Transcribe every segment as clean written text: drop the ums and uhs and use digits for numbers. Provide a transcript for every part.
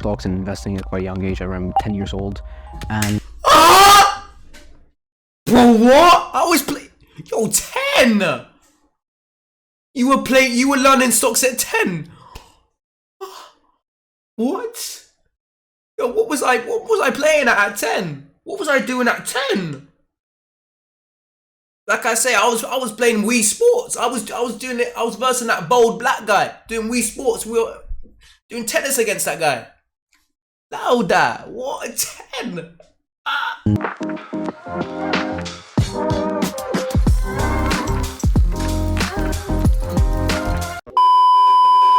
stocks and investing at quite a young age, around 10 years old. And bro, what? I was playing. Yo, 10. You were learning stocks at 10. What? Yo, what was I playing at 10? What was I doing at 10? Like I say, I was playing Wii Sports. I was doing it. I was versing that bold black guy doing Wii Sports. We were doing tennis against that guy. Louder. What? 10.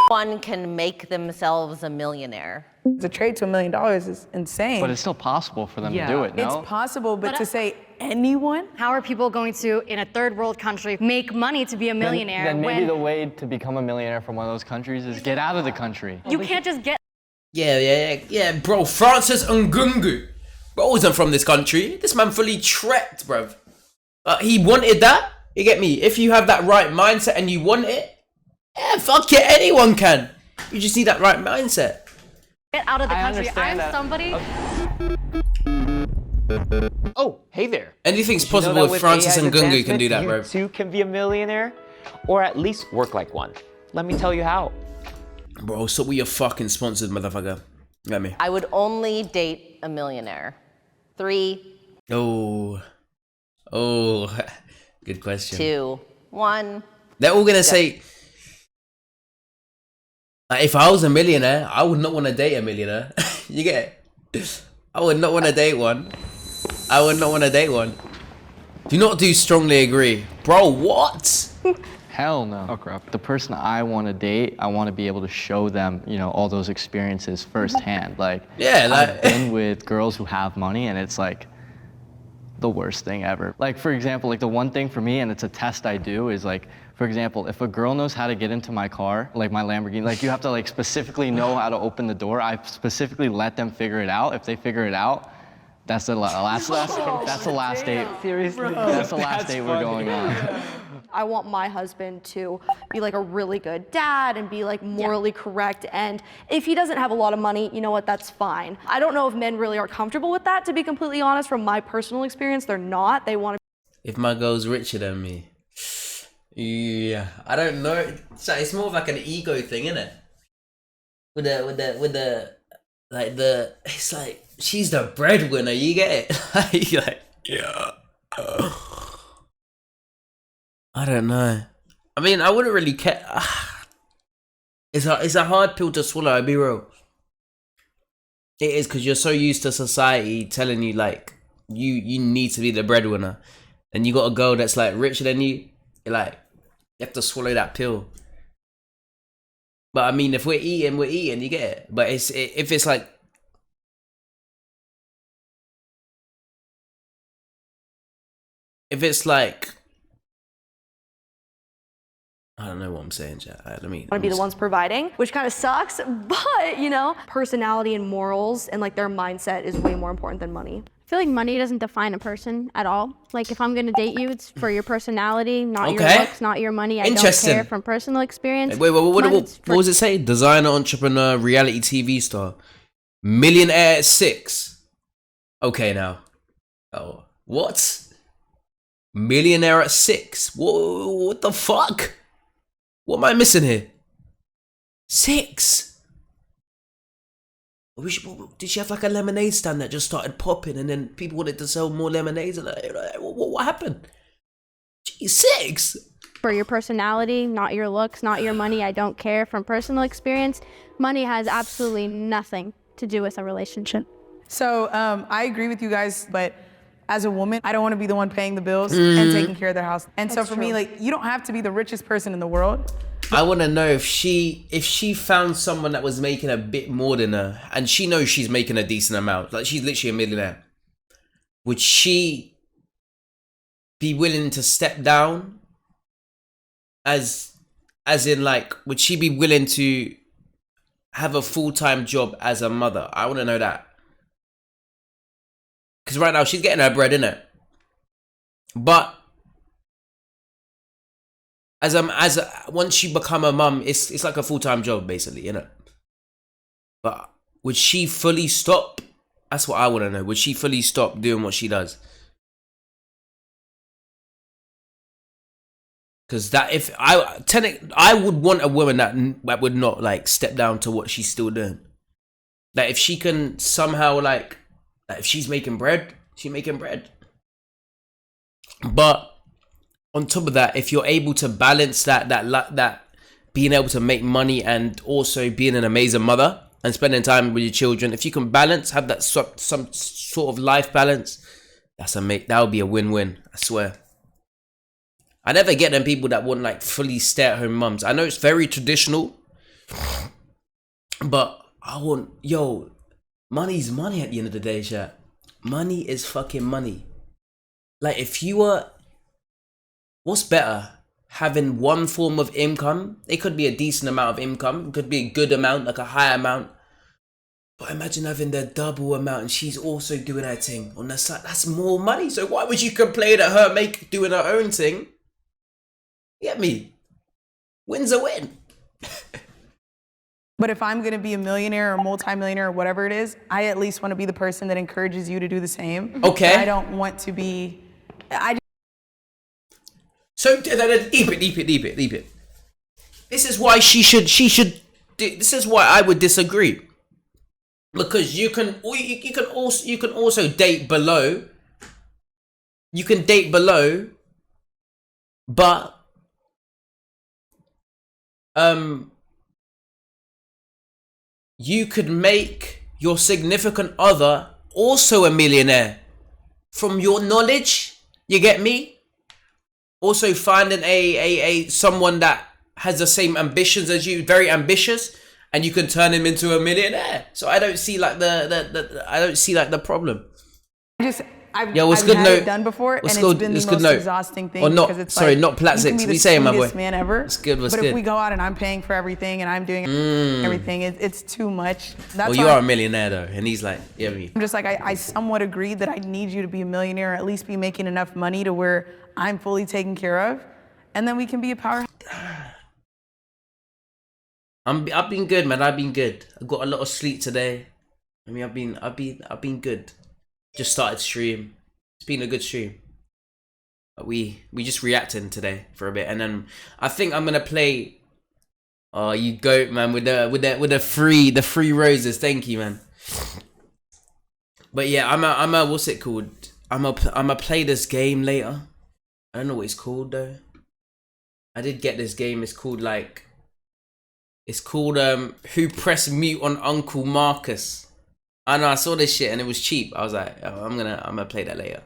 One can make themselves a millionaire. The trade to $1 million is insane. But it's still possible for them to do it, no? It's possible, but to say anyone? How are people going to, in a third world country, make money to be a millionaire? Then maybe the way to become a millionaire from one of those countries is get out of the country. You can't just get... Yeah, bro. Francis Ngungu. Bro wasn't from this country. This man fully trekked, bro. He wanted that. You get me? If you have that right mindset and you want it, yeah, fuck it, anyone can. You just need that right mindset. Get out of the country. I'm that. somebody... Oh, hey there. Anything's possible if Francis Ngungu can do that, bro. You too can be a millionaire, or at least work like one. Let me tell you how. Bro, so we are fucking sponsored, motherfucker. Get me? I would only date a millionaire. 3, Oh, good question. 2, 1. They're all gonna say, like, if I was a millionaire, I would not want to date a millionaire. You get it? I would not want to date one. I would not want to date one. Do not do strongly agree. Bro, what? Hell no. Oh, crap. The person I want to date, I want to be able to show them, you know, all those experiences firsthand. Like, yeah, I've been with girls who have money, and it's like the worst thing ever. Like, for example, like the one thing for me, and it's a test I do, is like, for example, if a girl knows how to get into my car, like my Lamborghini, like you have to like specifically know how to open the door. I specifically let them figure it out. If they figure it out, that's the last date. Seriously? That's the last date we're going on. I want my husband to be like a really good dad and be like morally correct. And if he doesn't have a lot of money, you know what, that's fine. I don't know if men really are comfortable with that, to be completely honest. From my personal experience, they're not. They want to. If my girl's richer than me. Yeah, I don't know. It's more of like an ego thing, isn't it? With the it's like she's the breadwinner. You get it? Like, yeah. I don't know. I mean, I wouldn't really care. It's a hard pill to swallow. I'll be real. It is, because you're so used to society telling you like you need to be the breadwinner, and you got a girl that's like richer than you. You're like, you have to swallow that pill. But I mean, if we're eating, you get it. But if it's like, I don't know what I'm saying, chat. Let me. Want to be the ones providing, which kind of sucks, but you know, personality and morals and like their mindset is way more important than money. I feel like money doesn't define a person at all. Like if I'm gonna date you, it's for your personality, not your looks, not your money. I don't care from personal experience. Wait, what was it say? Designer, entrepreneur, reality TV star, millionaire at 6. Okay, now. Oh, what? Millionaire at 6? What the fuck? What am I missing here? 6. Did she have like a lemonade stand that just started popping, and then people wanted to sell more lemonades? And what happened? Gee, 6. For your personality, not your looks, not your money. I don't care from personal experience. Money has absolutely nothing to do with a relationship. So I agree with you guys, but as a woman, I don't want to be the one paying the bills and taking care of their house. And so for me, like, you don't have to be the richest person in the world. I want to know if she found someone that was making a bit more than her, and she knows she's making a decent amount, like she's literally a millionaire, would she be willing to step down? As in, like, would she be willing to have a full-time job as a mother? I want to know that. Because right now she's getting her bread, innit? But once you become a mum, it's like a full-time job, basically, innit? But would she fully stop? That's what I want to know. Would she fully stop doing what she does? Because that, if I would want a woman that would not like step down to what she's still doing. That if she can somehow like if she's making bread, she's making bread. But on top of that, if you're able to balance that being able to make money and also being an amazing mother and spending time with your children, if you can balance, have that some sort of life balance, that would be a win-win. I swear. I never get them people that want like fully stay-at-home mums. I know it's very traditional, but I want, money's money at the end of the day, chat. Money is fucking money. Like, if you were, what's better? Having one form of income? It could be a decent amount of income. It could be a good amount, like a high amount. But imagine having the double amount and she's also doing her thing on the side. That's more money. So why would you complain at her doing her own thing? Get me? Win's a win. But if I'm gonna be a millionaire or multimillionaire or whatever it is, I at least want to be the person that encourages you to do the same. Okay. I don't want to be. So deep it. This is why she should. This is why I would disagree. Because you can also date below. You can date below, but you could make your significant other also a millionaire from your knowledge. You get me? Also finding a someone that has the same ambitions as you, very ambitious, and you can turn him into a millionaire. So I don't see like the problem. I've what's had good it note? done before, and What's it's good? been What's the good most note? exhausting thing. Or not? Because it's Sorry, like, not Platzix. you can be What the you saying, my boy? sweetest man ever. What's good? What's but good? if we go out and I'm paying for everything and I'm doing everything, it's too much. That's Well, you are a millionaire though, and he's like, yeah, me. I'm just like, I somewhat agree that I need you to be a millionaire, or at least be making enough money to where I'm fully taken care of, and then we can be a powerhouse. I've been good, man. I've been good. I got a lot of sleep today. I mean, I've been good. Just started stream. It's been a good stream. We just reacting today for a bit, and then I think I'm gonna play. Oh, you goat, man, with the free roses. Thank you, man. But yeah, I'm a what's it called? I'm a play this game later. I don't know what it's called though. I did get this game. It's called Who Pressed Mute on Uncle Marcus. I know, I saw this shit and it was cheap. I was like, oh, I'm gonna play that later.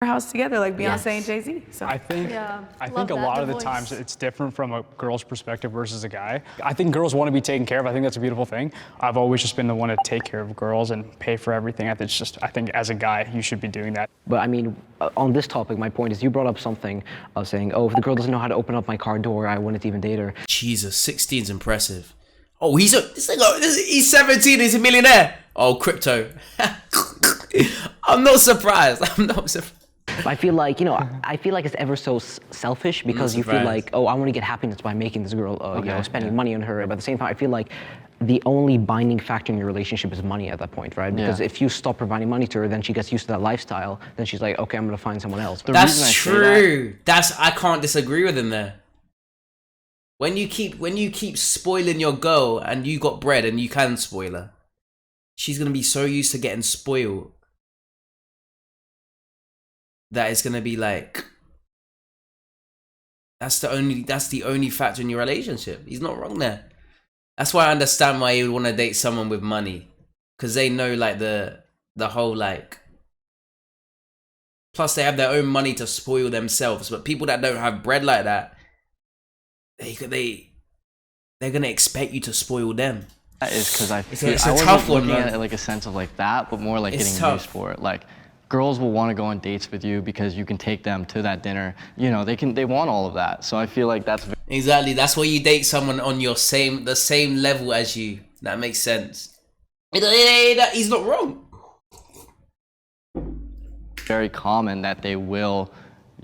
House together like Beyonce and Jay-Z. So I think a lot of the times it's different from a girl's perspective versus a guy. I think girls want to be taken care of. I think that's a beautiful thing. I've always just been the one to take care of girls and pay for everything. I think as a guy, you should be doing that. But I mean, on this topic, my point is you brought up something of saying, oh, if the girl doesn't know how to open up my car door, I wouldn't even date her. Jesus, 16's impressive. Oh, he's 17, he's a millionaire. Oh, crypto. I'm not surprised. I feel like, it's ever so selfish because you feel like, oh, I want to get happiness by making this girl, spending money on her. But at the same time, I feel like the only binding factor in your relationship is money at that point, right? Because if you stop providing money to her, then she gets used to that lifestyle. Then she's like, okay, I'm going to find someone else. That's true. I can't disagree with him there. When you keep spoiling your girl and you got bread and you can spoil her, she's going to be so used to getting spoiled that it's gonna be like that's the only factor in your relationship. He's not wrong there. That's why I understand why you would want to date someone with money, because they know like the whole like. Plus, they have their own money to spoil themselves. But people that don't have bread like that, they're gonna expect you to spoil them. That is because I it's a wasn't tough one, looking man. at it like a sense of like that, but more like It's getting tough. used for it. Like, girls will want to go on dates with you because you can take them to that dinner. They want all of that. So I feel like that's Exactly. That's why you date someone on the same level as you. That makes sense. He's not wrong. very common that they will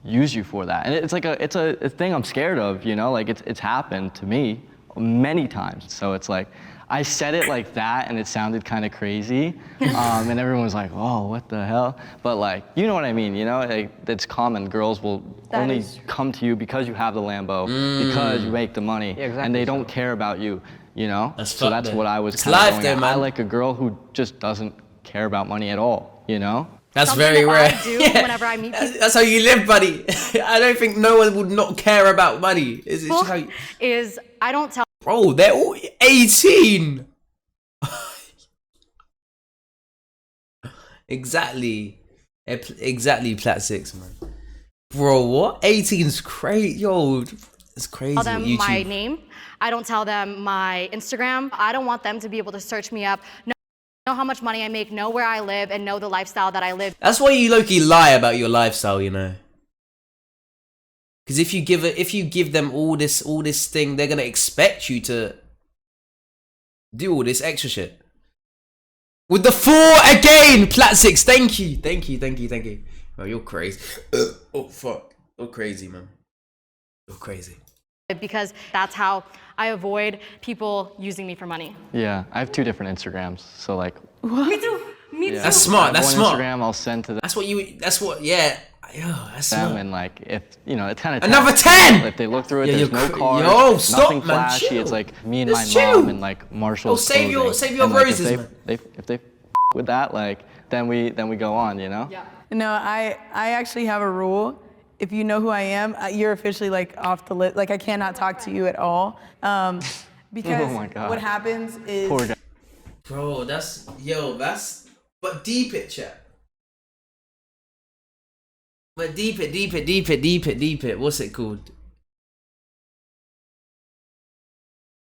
use you for that. And it's like it's a thing I'm scared of, like it's happened to me many times. So it's like, I said it like that, and it sounded kind of crazy, and everyone was like, "Oh, what the hell?" But like, you know what I mean? You know, like, it's common. Girls will only come to you because you have the Lambo, because you make the money, and they don't care about you. You know? So that's what I was kind of going at. I like a girl who just doesn't care about money at all. You know? That's Something very that rare. I do whenever I meet people That's how you live, buddy. I don't think no one would not care about money. Is it how you... is I don't tell. Bro, they're all 18. Exactly. Exactly, Plat 6, man. Bro, what? 18's crazy. Yo, it's crazy. Tell them YouTube. my name. I don't tell them my Instagram. I don't want them to be able to search me up, know how much money I make, know where I live, and know the lifestyle that I live. That's why you low-key lie about your lifestyle, you know. Because if you give them all this thing, they're gonna expect you to do all this extra shit. With the 4 again, Plat 6. Thank you. Oh, you're crazy. Oh fuck, you're crazy, man. You're crazy. Because that's how I avoid people using me for money. Yeah, I have 2 different Instagrams, so like. Me too. Me too. That's smart. That's one smart. Instagram I'll send to them. Yeah. Yo, that's smart. And like, if you know, it's kind of another 10. If they look through it, Yeah, there's no cars, yo, stop, nothing man, flashy. chill. It's like me and Just my chill. mom and like Marshall's. Save your And, like, roses, man. if they with that, like, then we go on, you know. Yeah. No, I actually have a rule. If you know who I am, you're officially like off the list. Like I cannot talk to you at all. Because Oh my God. what happens is. Poor guy. Bro, but deep it, chat. But deep it. What's it called?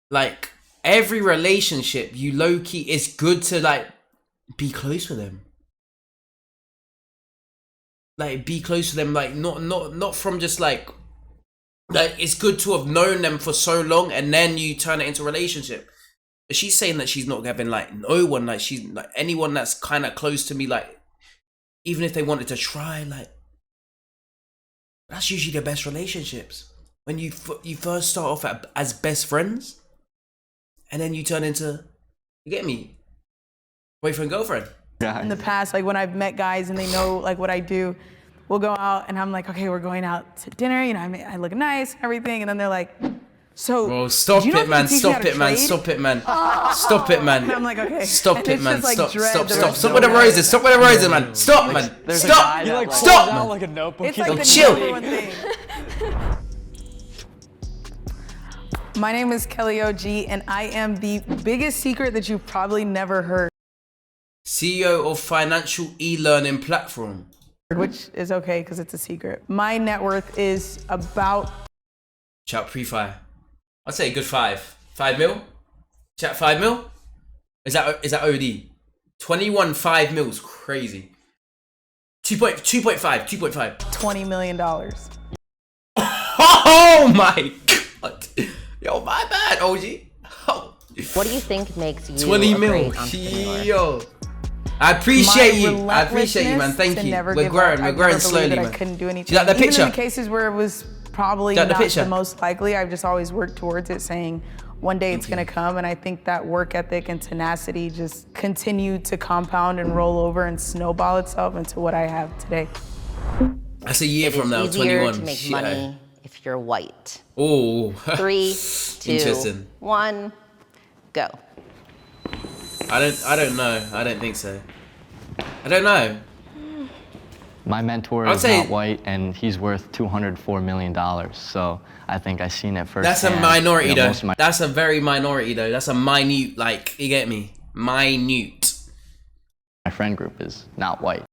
Like, every relationship, you low-key, it's good to, like, be close with them. Like, be close to them, like, not from just, like, it's good to have known them for so long, and then you turn it into a relationship. She's saying that she's not having, like, no one, like, she's, like, anyone that's kind of close to me, like, even if they wanted to try, like, that's usually the best relationships. When you first start off as best friends, and then you turn into, you get me, boyfriend, girlfriend. In the past, like when I've met guys and they know like what I do, we'll go out and I'm like, okay, we're going out to dinner. You know, I look nice and everything, and then they're like, so. Bro, stop it, man. Stop it, man. Stop it, man. Stop it, man. And I'm like, okay. Stop And it, it's man. just, like, Stop. dread Stop. the Stop. rest Stop of with the the roses. Stop with the roses, man. Stop, man. There's a Stop. guy that, like, Stop, out man. like a notebook. It's He's like the chill. number one thing. My name is Kelly OG, and I am the biggest secret that you've probably never heard. CEO of financial e-learning platform. Which is okay because it's a secret. My net worth is about. Chat pre-5. I'd say a good 5. 5 mil? Chat 5 mil? Is that OD? 21 5 mils, crazy. 2.5. $20 million. Oh my god. Yo, my bad, OG. Oh. What do you think makes you 20 a mil. great entrepreneur? Yo. I appreciate you, man. relentlessness Thank to you. never We're give growing. up. We're I've growing never slowly, believed that man. I couldn't do anything. See that the Even picture? in the cases where it was probably Got the not picture? the most likely, I've just always worked towards it, saying one day it's gonna come. And I think that work ethic and tenacity just continue to compound and roll over and snowball itself into what I have today. That's a year It from is now, easier 21. to make Shit. money if you're white. Oh. 3, 2, Interesting. 1, go. I don't know. I don't think so. I don't know. My mentor I'd is say- not white, and he's worth $204 million. So I think I seen it first. That's a minority though. That's a very minority though. That's a minute, like, you get me? Minute. My friend group is not white,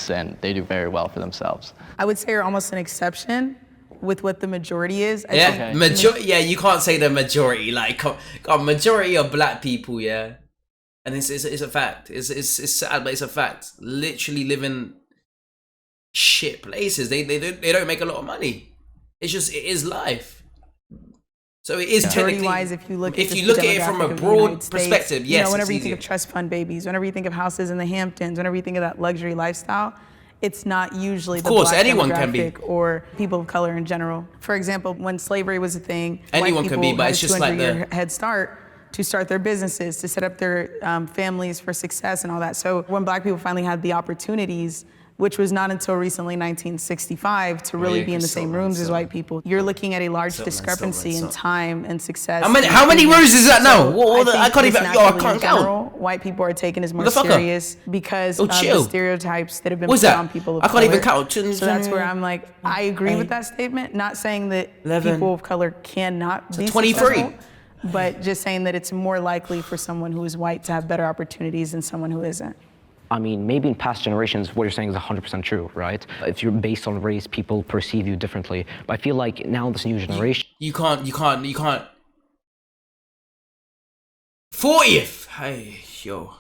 and they do very well for themselves. I would say you're almost an exception with what the majority is. I Yeah, think yeah, you can't say the majority. Like, God, majority of black people, yeah. And it's a fact. It's sad, but it's a fact. Literally live in shit places. They don't make a lot of money. It is life. So it is technically. Majority-wise, if you look at it from a demographic of the broad United States, perspective, you yes, know, whenever it's you think easier. of trust fund babies, whenever you think of houses in the Hamptons, whenever you think of that luxury lifestyle, it's not usually the course, black anyone can be. demographic or people of color in general. For example, when slavery was a thing, Anyone white can people be, but had it's a just like 200-year head start. to start their businesses, to set up their families for success and all that. So when Black people finally had the opportunities, which was not until recently 1965, to really be in the same rooms as white people, you're looking at a large discrepancy in time and success. How many rows is that now? I can't even. Yo, I can't count. White people are taken as more serious because of the stereotypes that have been What's put that? on people of I color. can't even count. So that's where I'm like, I agree with that statement. Not saying that people of color cannot be 23. successful, but just saying that it's more likely for someone who is white to have better opportunities than someone who isn't. I mean, maybe in past generations, what you're saying is 100% true, right? If you're based on race, people perceive you differently. But I feel like now this new generation... You can't. 40th! Hey, yo.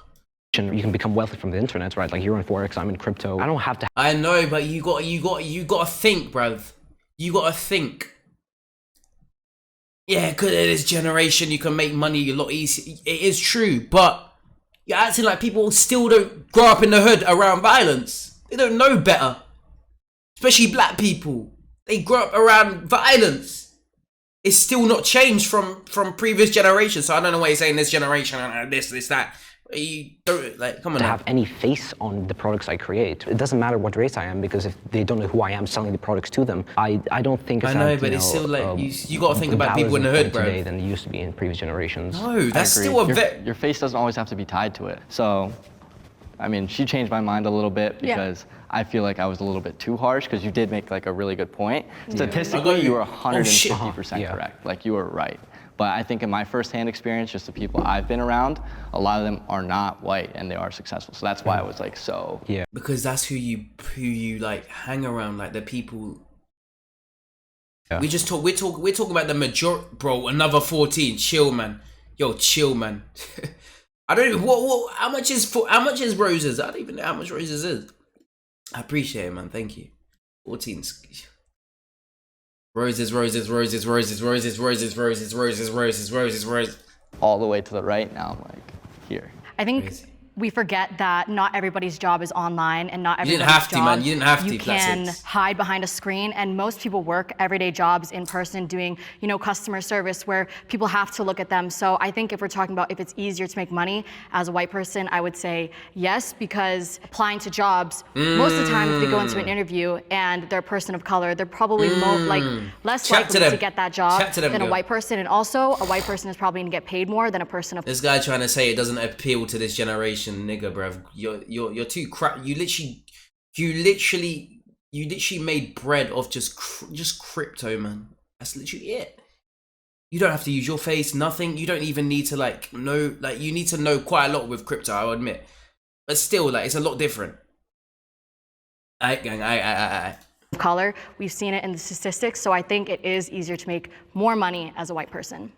You can become wealthy from the internet, right? Like you're on Forex, I'm in crypto. I don't have to... I know, but you gotta think, bruv. You gotta think. Yeah, because of this generation, you can make money a lot easier. It is true, but you're acting like people still don't grow up in the hood around violence. They don't know better. Especially black people. They grow up around violence. It's still not changed from previous generations. So I don't know why you're saying this generation, this, that. You don't, like, come on to now. have any face on the products I create. It doesn't matter what race I am, because if they don't know who I am selling the products to them, I don't think it's I know, but it's still like, you got to think about valid people in the hood, bro. today than it used to be in previous generations. No, that's still a your face doesn't always have to be tied to it. So, I mean, she changed my mind a little bit because I feel like I was a little bit too harsh, because you did make like a really good point. Statistically, you were 150% correct. Like, you were right. But I think in my firsthand experience, just the people I've been around, a lot of them are not white and they are successful. So that's why I was like, so. Yeah. Because that's who you like hang around, like the people. Yeah. We're talking about the majority, bro. Another 14. Chill, man. Yo, chill, man. I don't even, how much is roses? I don't even know how much roses is. I appreciate it, man. Thank you. 14. Roses. All the way to the right, now I'm like, here. I think we forget that not everybody's job is online, and not everybody's You didn't have to. You can hide behind a screen, and most people work everyday jobs in person doing, customer service where people have to look at them. So I think if we're talking about if it's easier to make money as a white person, I would say yes, because applying to jobs, most of the time if they go into an interview and they're a person of color, they're probably less likely to get that job than a white person. And also, a white person is probably gonna get paid more than a person of... This guy trying to say it doesn't appeal to this generation. Nigga, bruv, you're too crap. You literally made bread of just crypto, man. That's literally it. You don't have to use your face, nothing. You don't even need to know. You need to know quite a lot with crypto, I'll admit, but still, it's a lot different. I. Color, we've seen it in the statistics, so I think it is easier to make more money as a white person.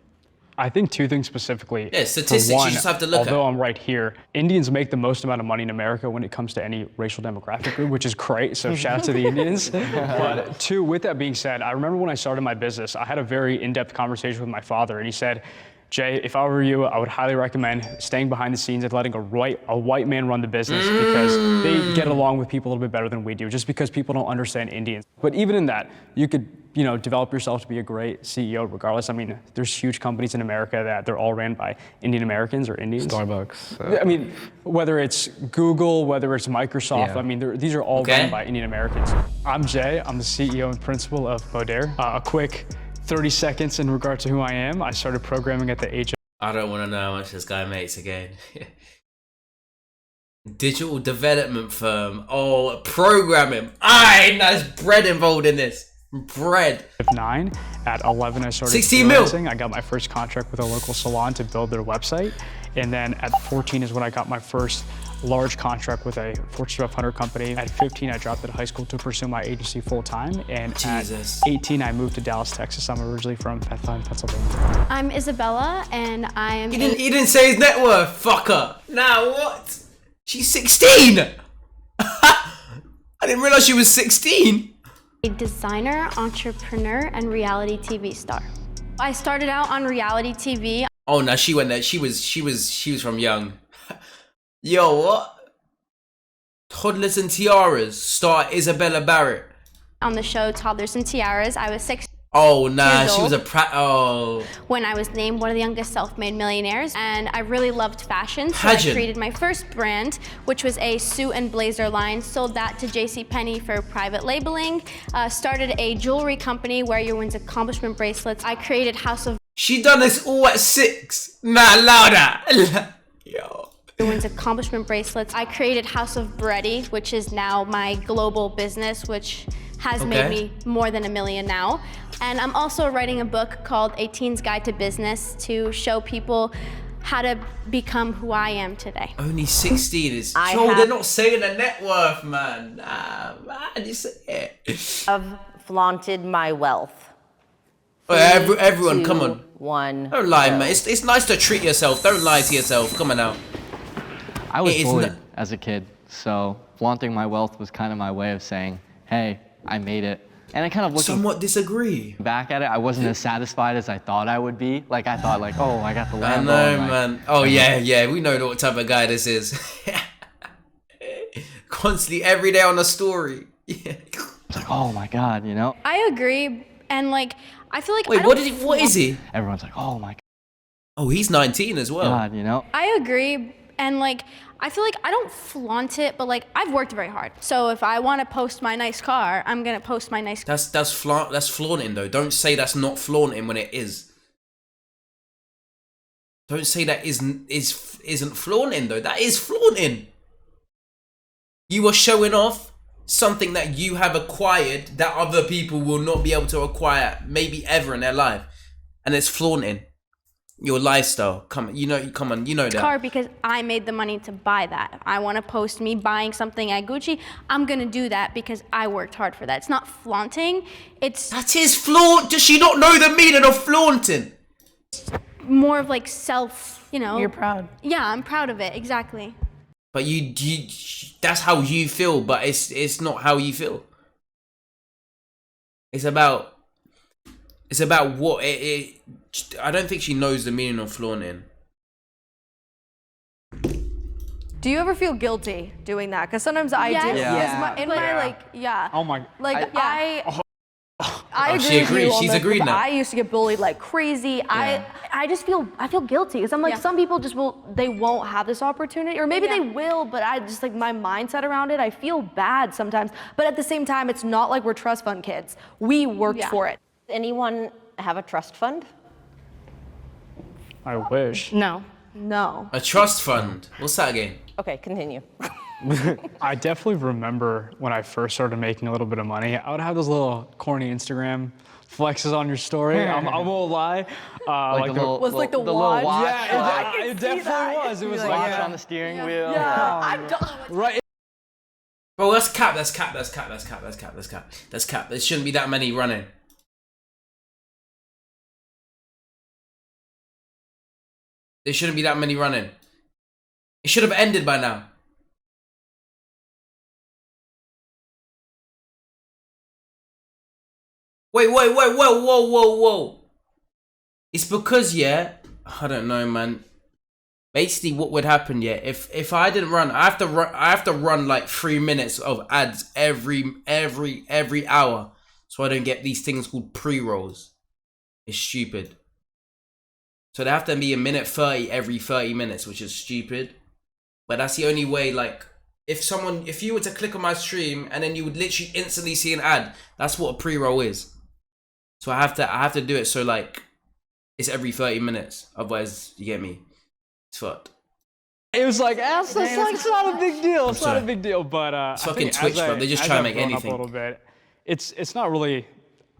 I think two things specifically. Yeah, statistics one, you just have to look although at. I'm right here, Indians make the most amount of money in America when it comes to any racial demographic group, which is great, so shout out to the Indians. But two, with that being said, I remember when I started my business, I had a very in-depth conversation with my father, and he said, Jay, if I were you, I would highly recommend staying behind the scenes and letting a white man run the business, because they get along with people a little bit better than we do, just because people don't understand Indians. But even in that, you could develop yourself to be a great CEO regardless. I mean, there's huge companies in America that they're all ran by Indian Americans or Indians. Starbucks. I mean, whether it's Google, whether it's Microsoft, I mean, these are all run by Indian Americans. I'm Jay, I'm the CEO and principal of Modere. A quick 30 seconds in regard to who I am. I started programming at the age of... I don't want to know how much this guy makes again. Digital development firm. Oh, programming. There's bread involved in this. Bread. 9. At 11, I started 16 mil. I got my first contract with a local salon to build their website. And then at 14 is when I got my first large contract with a Fortune 500 company. At 15, I dropped out of high school to pursue my agency full time. And at 18, I moved to Dallas, Texas. I'm originally from Bethlehem, Pennsylvania. I'm Isabella, and I am... He didn't say his net worth, fucker. Now what? She's 16. I didn't realize she was 16. a designer, entrepreneur, and reality TV star. I started out on reality TV. Oh no, she went there. She was from young. Yo, what? Toddlers and Tiaras star Isabella Barrett. On the show Toddlers and Tiaras, I was 6. Oh nah, Years she was a old. oh. When I was named one of the youngest self-made millionaires, and I really loved fashion, so Pageant. I created my first brand, which was a suit and blazer line, sold that to JCPenney for private labeling, started a jewelry company where you wins accomplishment bracelets. I created House of She done this all at 6. Nah, louder. Yo. wins accomplishment bracelets. I created House of Bready, which is now my global business, which has made me more than $1 million now. And I'm also writing a book called A Teen's Guide to Business to show people how to become who I am today. Only 16 is. Yo, they're not saying the net worth, man. Nah, man, you say it. I've flaunted my wealth. Everyone, come on. 1. Don't lie, man. It's nice to treat yourself. Don't lie to yourself. Come on now. I was bullied as a kid, so flaunting my wealth was kind of my way of saying, hey, I made it. And I kind of somewhat disagree. Back at it, I wasn't as satisfied as I thought I would be. Like I thought, like, oh, I got the Lambo. I know, man. Oh yeah, we know what type of guy this is. Constantly, every day on a story. It's like, oh my God, you know. I agree, and like I feel like wait, what is he? Everyone's like, oh my God. Oh, he's 19 as well. God, you know. I agree, and like I feel like I don't flaunt it, but like I've worked very hard. So if I want to post my nice car, I'm gonna post my nice. That's flaunting though. Don't say that's not flaunting when it is. Don't say that isn't flaunting though. That is flaunting. You are showing off something that you have acquired that other people will not be able to acquire maybe ever in their life, and it's flaunting your lifestyle. Come on, you know that. Car because I made the money to buy that. If I want to post me buying something at Gucci, I'm gonna do that because I worked hard for that. It's not flaunting. That is flaunt. Does she not know the meaning of flaunting? More of like self, you know. You're proud. Yeah, I'm proud of it. Exactly. But you that's how you feel, but it's not how you feel. It's about what I don't think she knows the meaning of flaunting. Do you ever feel guilty doing that? Because sometimes I do. Yeah. Oh my. I agree she with agrees. you on She's this, agreed but now. I used to get bullied like crazy. I just feel guilty because I'm like some people they won't have this opportunity, or maybe they will, but I just like my mindset around it. I feel bad sometimes, but at the same time, it's not like we're trust fund kids. We worked for it. Anyone have a trust fund? I wish. No. A trust fund. What's that again? Okay, continue. I definitely remember when I first started making a little bit of money, I would have those little corny Instagram flexes on your story. I won't lie. The watch. Yeah, it definitely was. It was like watch on the steering wheel. Yeah, I'm done. Right. Bro, that's cap. There shouldn't be that many running. There shouldn't be that many running. It should have ended by now. Wait, whoa. It's because, I don't know, man. Basically, what would happen, if I didn't run, I have to run like 3 minutes of ads every hour, so I don't get these things called pre-rolls. It's stupid. So they have to be a minute 30 every 30 minutes, which is stupid. But that's the only way, like, if you were to click on my stream and then you would literally instantly see an ad, that's what a pre-roll is. So I have to do it so like it's every 30 minutes. Otherwise, you get me? It's fucked. It was like, it's not a big deal. It's not a big deal, but it's fucking Twitch, bro. They just try to make anything. A little bit. It's not really.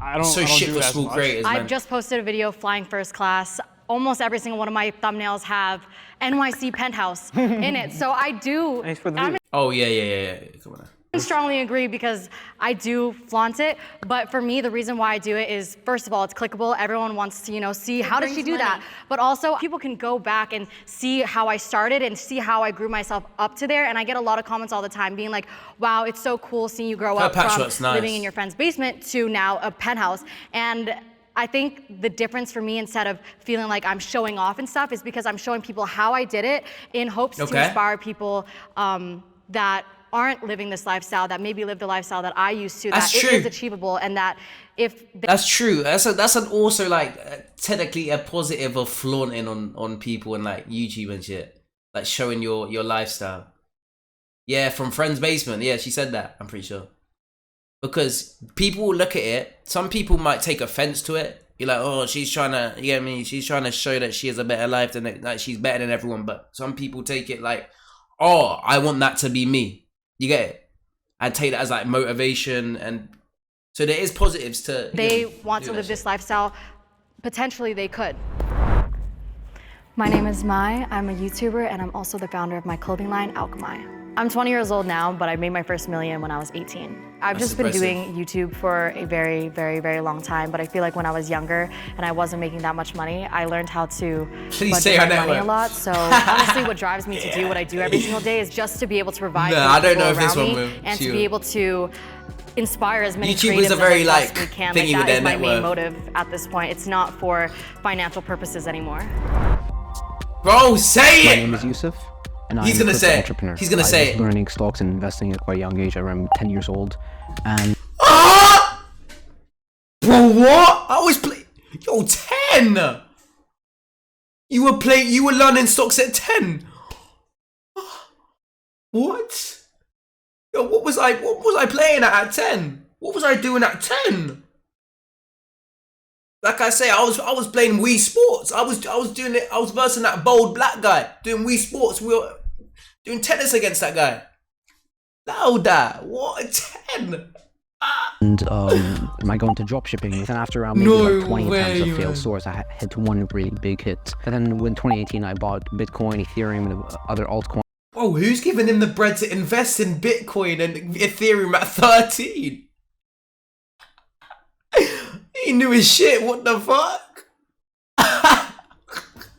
I don't. So I don't shit do for it as small much. creators, man. I've just posted a video flying first class. Almost every single one of my thumbnails have NYC penthouse in it. So I do. Thanks for the video. Oh yeah. Come on. I strongly agree because I do flaunt it. But for me, the reason why I do it is, first of all, it's clickable. Everyone wants to, see how does she do that? But also, people can go back and see how I started and see how I grew myself up to there. And I get a lot of comments all the time being like, wow, it's so cool seeing you grow up from living in your friend's basement to now a penthouse. And I think the difference for me, instead of feeling like I'm showing off and stuff, is because I'm showing people how I did it in hopes to inspire people that aren't living this lifestyle, that maybe live the lifestyle that I used to, That's that true. it is achievable, and that if they That's true. That's an also like technically a positive of flaunting on people and like YouTube and shit, like showing your lifestyle. Yeah, from Friend's Basement. Yeah, she said that. I'm pretty sure. Because people will look at it. Some people might take offense to it. You're like, oh, she's trying to, you get me? She's trying to show that she has a better life than like she's better than everyone. But some people take it like, oh, I want that to be me. You get it? I take that as like motivation, and so there is positives to. they want to live this lifestyle, potentially they could. My name is Mai. I'm a YouTuber, and I'm also the founder of my clothing line, Alchemy. I'm 20 years old now, but I made my first million when I was 18. I've just been doing YouTube for a very, very, very long time, but I feel like when I was younger and I wasn't making that much money, I learned how to budget my money a lot. So honestly, what drives me to do what I do every single day is just to be able to provide for the people around me and to be able to inspire as many YouTubers creatives are very as I possibly like can. thingy Like, with that their is my net main worth. motive at this point. It's not for financial purposes anymore. Bro, say My it. name is Yusuf, and He's I'm a gonna crypto say it. entrepreneur. He's gonna I say was it. learning stocks and investing at quite a young age, around 10 years old, and Ah! Bro, what? I was playing. Yo, 10. You were learning stocks at 10. What? Yo, what was I playing at 10? What was I doing at 10? Like I say, I was playing Wii Sports. I was doing it. I was versing that bold black guy doing Wii Sports. We were doing tennis against that guy. Louder. What? 10. am I going to drop shipping? And then after around maybe No like 20 way, attempts of man. failed stores, I hit one really big hit. And then in 2018, I bought Bitcoin, Ethereum, and other altcoins. Oh, who's giving him the bread to invest in Bitcoin and Ethereum at 13? He knew his shit. What the fuck?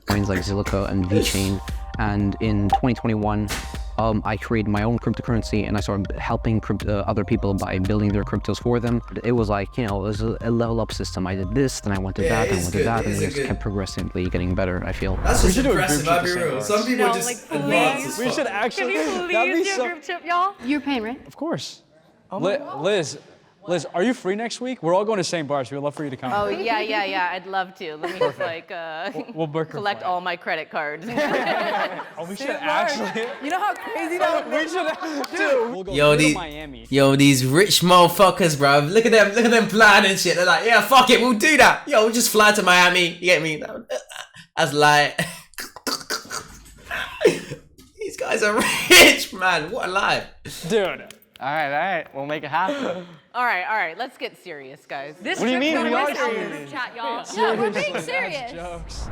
Coins like Zilliqa and VeChain. And in 2021, I created my own cryptocurrency, and I started helping other people by building their cryptos for them. It was like, you know, it was a level up system. I did this, then I went to that, then I went to that, and it just kept progressively getting better, I feel. That's just should do a group impressive, trip I'll be to St. real. Bart's. Some people No, just like, advance please. as We fuck. should actually. Can you that'd be please do a so. group trip, y'all? You're paying, right? Of course. Liz, are you free next week? We're all going to St. Bart's. We'd love for you to come. Oh, yeah. I'd love to. Let me just like We'll book her collect flight. all my credit cards. Oh, we should actually. You know how crazy that would We should. Dude, we'll go Yo, to the- Miami. Yo, these rich motherfuckers, bro. Look at them planning shit. They're like, yeah, fuck it, we'll do that. Yo, we'll just fly to Miami. You get me? That's like, these guys are rich, man. What a life. Dude. All right, we'll make it happen. all right. Let's get serious, guys. This What do you trip's mean? gonna We are miss out serious. in this chat, y'all. No, we're being serious. Jokes.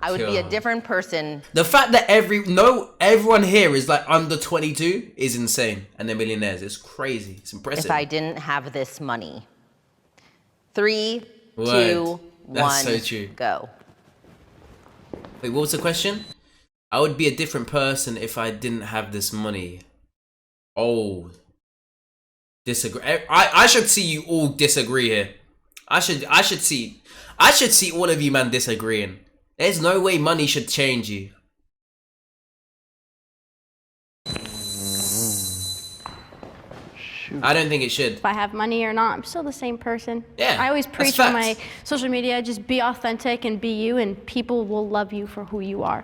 I would be Sure. a different person. The fact that everyone here is like under 22 is insane, and they're millionaires. It's crazy. It's impressive. If I didn't have this money. 3, Word. 2, 1, That's so true. go. Wait, what was the question? I would be a different person if I didn't have this money. Oh, disagree. I should see you all disagree here. I should see all of you man disagreeing. There's no way money should change you. I don't think it should. If I have money or not, I'm still the same person. Yeah, I always that's preach on my facts. social media, just be authentic and be you, and people will love you for who you are.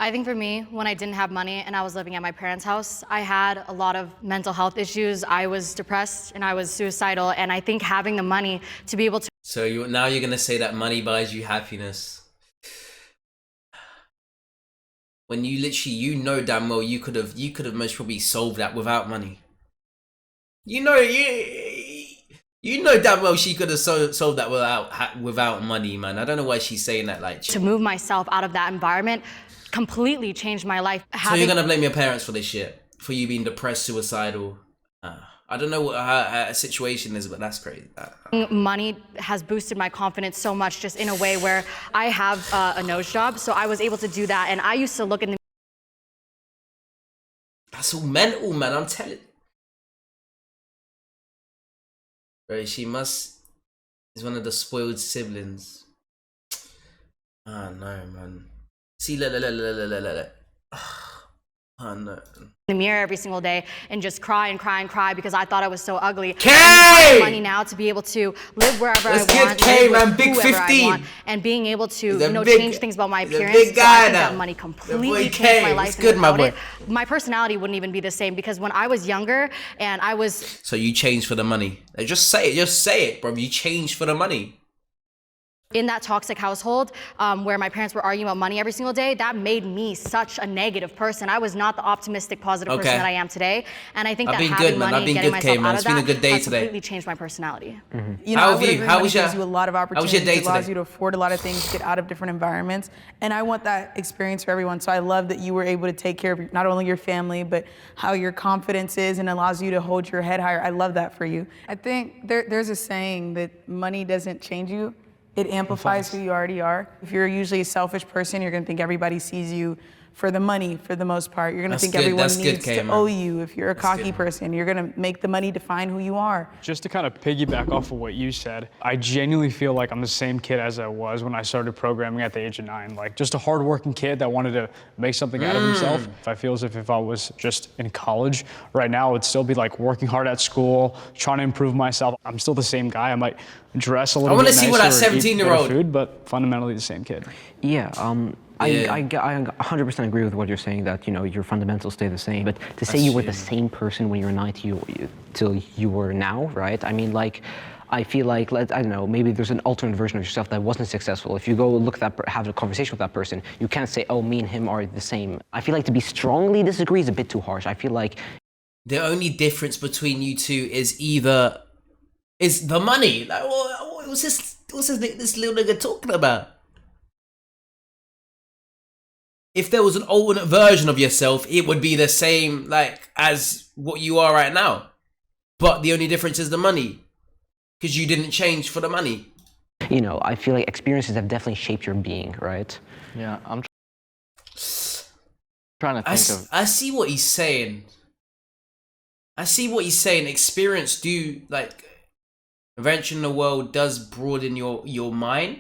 I think for me, when I didn't have money and I was living at my parents' house, I had a lot of mental health issues. I was depressed and I was suicidal. And I think having the money to be able to So now you're gonna say that money buys you happiness. When you literally, damn well you could have most probably solved that without money. You know damn well she could have solved that without money, man. I don't know why she's saying that like. to move myself out of that environment completely changed my life. So you're gonna blame your parents for this shit, for you being depressed, suicidal. I don't know what her situation is, but that's crazy. Money has boosted my confidence so much, just in a way where I have a nose job, so I was able to do that. And I used to look in the That's all mental, man. I'm telling. Right, she is one of the spoiled siblings. Ah, no, man. See, look. Oh, no. the mirror every single day and just cry and cry and cry because I thought I was so ugly. Kay! And having money now to be able to live wherever I want, Kay, live with man, big whoever 15. I want, and being able to, He's a you know, big- change things about my he's a appearance. big So I guy think now. that money The boy completely Kay. changed my What's life. good, and my without boy? it, my personality wouldn't even be the same because when I was younger and I was So you changed for the money. Just say it, bro. You changed for the money. in that toxic household where my parents were arguing about money every single day, that made me such a negative person. I was not the optimistic, positive person that I am today. And I think I've that been having good, man. money I've been and getting good, myself Kay, man. out It's of been a that good day has today. completely changed my personality. You know, How I have would you? agree How money was your- gives you a lot of how was your opportunities. day It allows today? you to afford a lot of things, get out of different environments. And I want that experience for everyone. So I love that you were able to take care of not only your family, but how your confidence is and allows you to hold your head higher. I love that for you. I think there's a saying that money doesn't change you. It amplifies who you already are. If you're usually a selfish person, you're gonna think everybody sees you for the money for the most part. You're gonna think everyone needs to owe you. If you're a cocky person, you're gonna make the money define who you are. Just to kind of piggyback off of what you said, I genuinely feel like I'm the same kid as I was when I started programming at the age of 9. Like just a hardworking kid that wanted to make something out of himself. I feel as if I was just in college right now, I would still be like working hard at school, trying to improve myself. I'm still the same guy. I might dress a little bit nicer, see what that or eat 17-year-old better food, but fundamentally the same kid. Yeah, I 100% agree with what you're saying, that, you know, your fundamentals stay the same. But to say you were the same person when you were 9 till you were now, right? I mean, like, I feel like, I don't know, maybe there's an alternate version of yourself that wasn't successful. If you go look at that, have a conversation with that person, you can't say, oh, me and him are the same. I feel like to be strongly disagree is a bit too harsh. I feel like The only difference between you two is is the money. Like, what's this little nigga talking about? If there was an alternate version of yourself, it would be the same, like, as what you are right now. But the only difference is the money. Because you didn't change for the money. you know, I feel like experiences have definitely shaped your being, right? Yeah, I'm trying to think of. I see what he's saying. Experience adventure in the world does broaden your mind.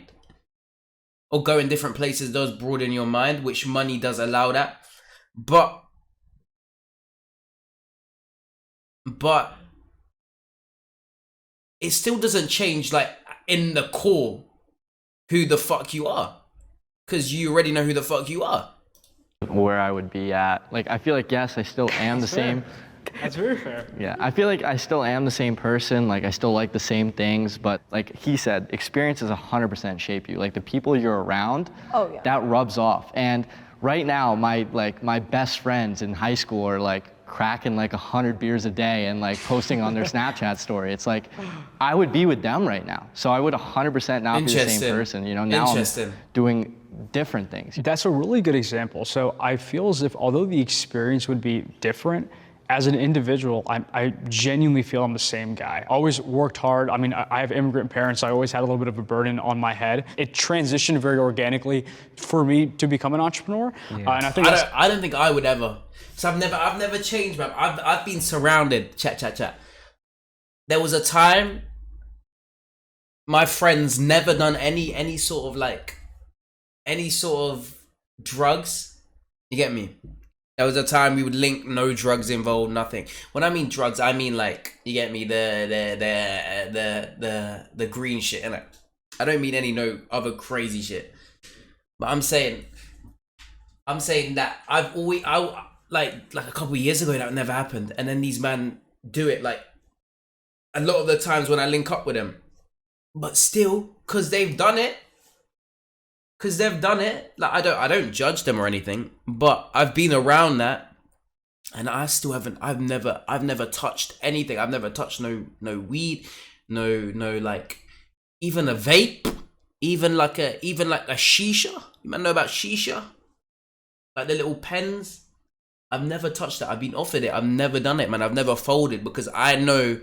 Or go in different places does broaden your mind, which money does allow that. But it still doesn't change, like, in the core, who the fuck you are. Because you already know who the fuck you are. Where I would be at. Like, I feel like, yes, I still am the same. That's very fair. Yeah, I feel like I still am the same person. Like, I still like the same things. But like he said, experiences 100% shape you. Like, the people you're around, that rubs off. And right now, my best friends in high school are like cracking like 100 beers a day and like posting on their Snapchat story. It's like, I would be with them right now. So I would 100% not be the same person. You know, now I'm doing different things. That's a really good example. So I feel as if although the experience would be different, as an individual, I genuinely feel I'm the same guy. Always worked hard. I mean, I have immigrant parents. I always had a little bit of a burden on my head. It transitioned very organically for me to become an entrepreneur. And I think I don't think I would ever. So I've never changed, man. I've been surrounded. Chat. There was a time my friends never done any sort of drugs. You get me? There was a time we would link, no drugs involved, nothing. When I mean drugs, I mean, like, you get me, the green shit, innit? I don't mean no other crazy shit. But I'm saying that I've always, like a couple of years ago, that never happened, and then these men do it, like, a lot of the times when I link up with them. But still, cause they've done it, like, I don't judge them or anything, but I've been around that, and I still haven't. I've never touched anything. I've never touched no weed, no like, even a vape, even like a shisha. You might know about shisha, like the little pens. I've never touched that. I've been offered it. I've never done it, man. I've never folded, because I know,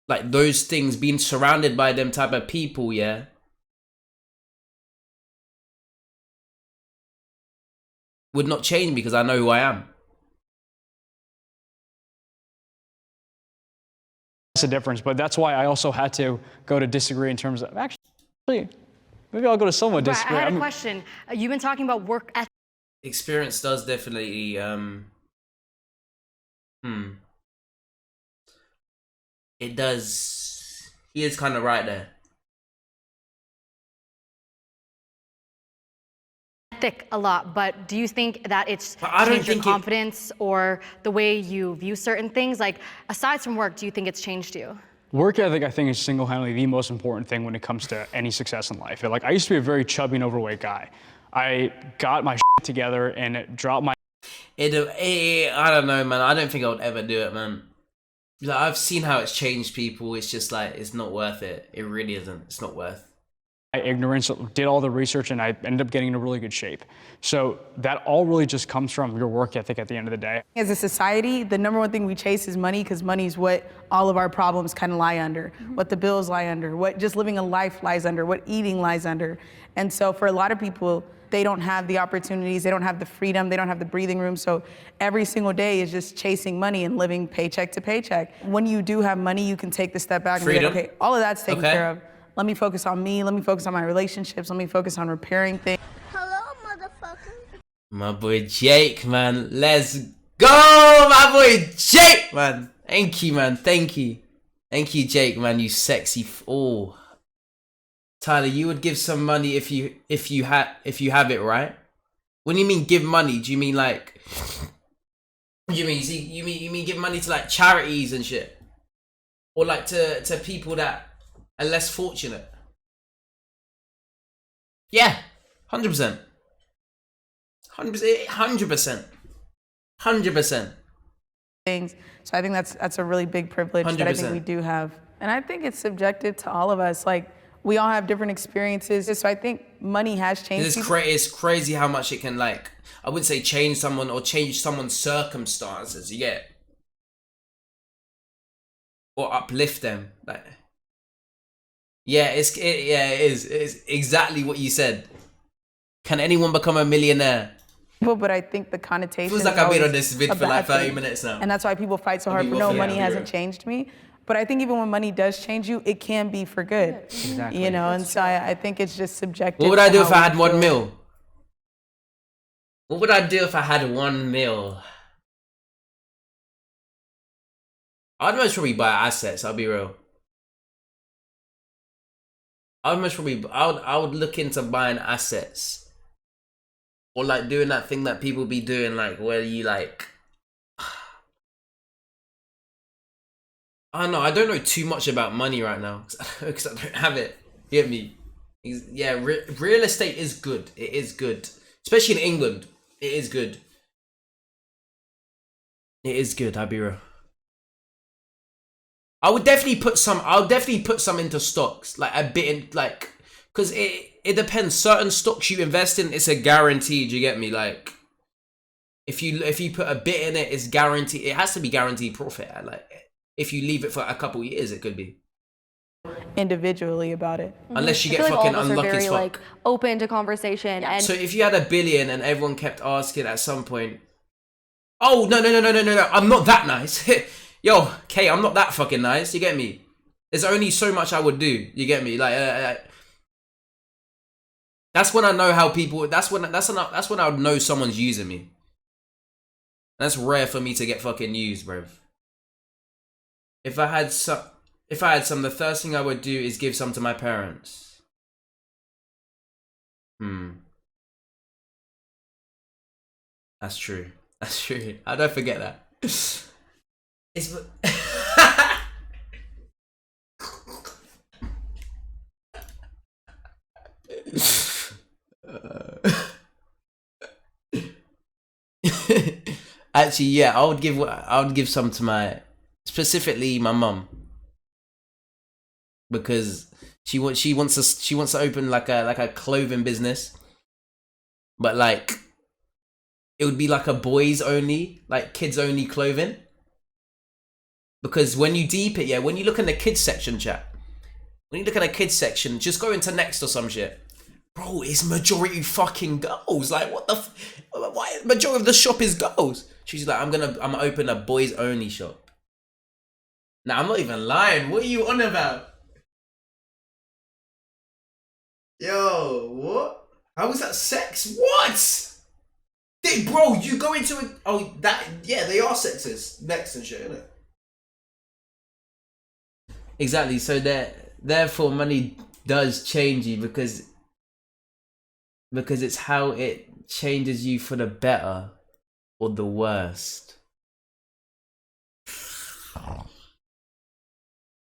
like, those things, being surrounded by them type of people, yeah, would not change me, because I know who I am. that's a difference, but that's why I also had to go to disagree in terms of, actually, maybe I'll go to somewhat disagree. I had a question. You've been talking about work ethic. experience does definitely it does. He is kind of right there. Thick a lot, but do you think that it's I don't changed your think confidence or the way you view certain things? Like, aside from work, do you think it's changed you? Work ethic, I think, is single-handedly the most important thing when it comes to any success in life. Like, I used to be a very chubby and overweight guy. I got my shit together and dropped my... I don't know, man. I don't think I would ever do it, man. Like, I've seen how it's changed people. It's just like, it's not worth it. It really isn't. It's not worth. ignorance, did all the research, and I ended up getting in a really good shape. So that all really just comes from your work ethic at the end of the day. As a society, the number one thing we chase is money, because money is what all of our problems kind of lie under, what the bills lie under, what just living a life lies under, what eating lies under. And so for a lot of people, they don't have the opportunities, they don't have the freedom, they don't have the breathing room. So every single day is just chasing money and living paycheck to paycheck. When you do have money, you can take the step back and be like, okay, all of that's taken care of. Let me focus on me. Let me focus on my relationships. Let me focus on repairing things. Hello, motherfucker. My boy Jake, man. Let's go, my boy Jake, man. Thank you, man. Thank you. Thank you, Jake, man. You sexy. Oh, Tyler, you would give some money if you have it, right? When you mean give money, do you mean like? You mean give money to like charities and shit, or like to people that are less fortunate? Yeah, 100%. 100%. 100%. Things. So I think that's a really big privilege 100%. that I think we do have. And I think it's subjective to all of us. Like, we all have different experiences. So I think money has changed. It's crazy how much it can, like, I wouldn't say change someone or change someone's circumstances, you get? Or uplift them. Like, yeah, it is. It's exactly what you said. Can anyone become a millionaire? But I think the connotation Feels like I've been on this vid for like 30 minutes now. And that's why people fight so hard for no, money hasn't changed me. But I think even when money does change you, it can be for good. Exactly. You know, and so I think it's just subjective. What would I do if I had 1 mil? What would I do if I had 1 mil? I'd most probably buy assets, I'll be real. I would look into buying assets. Or like doing that thing that people be doing, like where you like, I don't know, I don't know too much about money right now because I don't have it. You get me? Yeah, real estate is good. It is good, especially in England. It is good. It is good. I'll be real. I'll definitely put some into stocks, like a bit in, like, because it depends. Certain stocks you invest in, it's a guaranteed. You get me? Like, if you put a bit in it, it's guaranteed. It has to be guaranteed profit. Like, if you leave it for a couple years, it could be. Individually about it. Unless you I get feel fucking like all of us unlucky are very, as fuck. like, open to conversation. And So if you had $1 billion and everyone kept asking at some point, oh no, I'm not that nice. Yo, Kay, I'm not that fucking nice. You get me? There's only so much I would do. You get me? Like. That's when I know how people. That's when I would know someone's using me. That's rare for me to get fucking used, bro. If I had some, the first thing I would do is give some to my parents. That's true. That's true. I don't forget that. It's. Actually, yeah, I would give some to specifically my mum, because she wants to open like a clothing business, but like it would be like a boys only, like kids only clothing. Because when you deep it, yeah, when you look in the kids section, chat, when you look at the kids section, just go into Next or some shit. Bro, it's majority fucking girls. Like, what the why majority of the shop is girls? She's like, I'm gonna open a boys only shop. Nah, I'm not even lying. What are you on about? Yo, what? How was that sex? What? Bro, you go into it. Oh, that yeah, they are sexist next and shit, innit? Exactly. So therefore, money does change you because it's how it changes you for the better or the worst.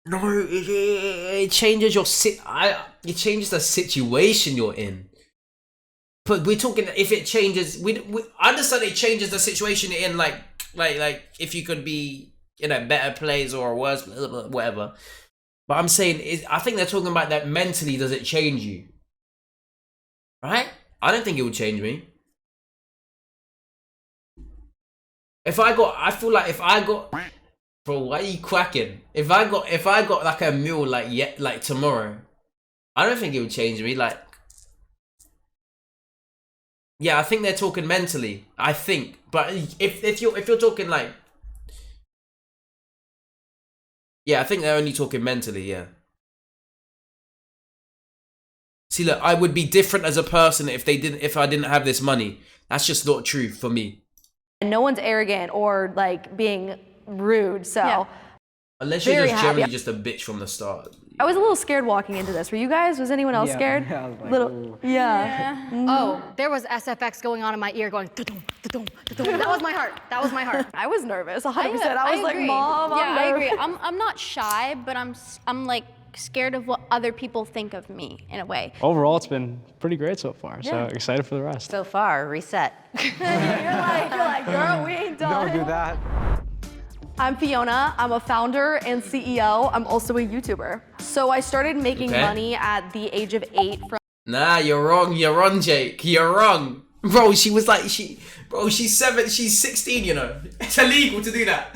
No, it changes your it changes the situation you're in. But we're talking if it changes. I understand it changes the situation you're in, like if you could be in a better place or a worse, whatever. But I'm saying, I think they're talking about that mentally. Does it change you? Right? I don't think it would change me. I feel like if I got. Bro, why are you quacking? If I got like a meal like tomorrow, I don't think it would change me. Like, yeah, I think they're talking mentally. I think, but if you're talking like, yeah, I think they're only talking mentally. Yeah. See, look, I would be different as a person if I didn't have this money. That's just not true for me. And no one's arrogant or like being rude, so unless you're just generally just a bitch from the start. I was a little scared walking into this. Were you guys? Was anyone else scared? Yeah, I was like, little, yeah. Oh, there was SFX going on in my ear, going. "Da-dum, da-dum, da-dum." That was my heart. That was my heart. I was nervous, 100%. I was like, agree. Mom, I'm I nervous. agree. I'm not shy, but I'm like scared of what other people think of me in a way. Overall, it's been pretty great so far. So excited for the rest. So far, reset. you're like, girl, we ain't done. Don't do that. I'm Fiona. I'm a founder and CEO. I'm also a YouTuber. So I started making money at the age of 8 from. Nah, you're wrong. You're wrong, Jake. You're wrong. Bro, she was like, she's 16, you know. It's illegal to do that.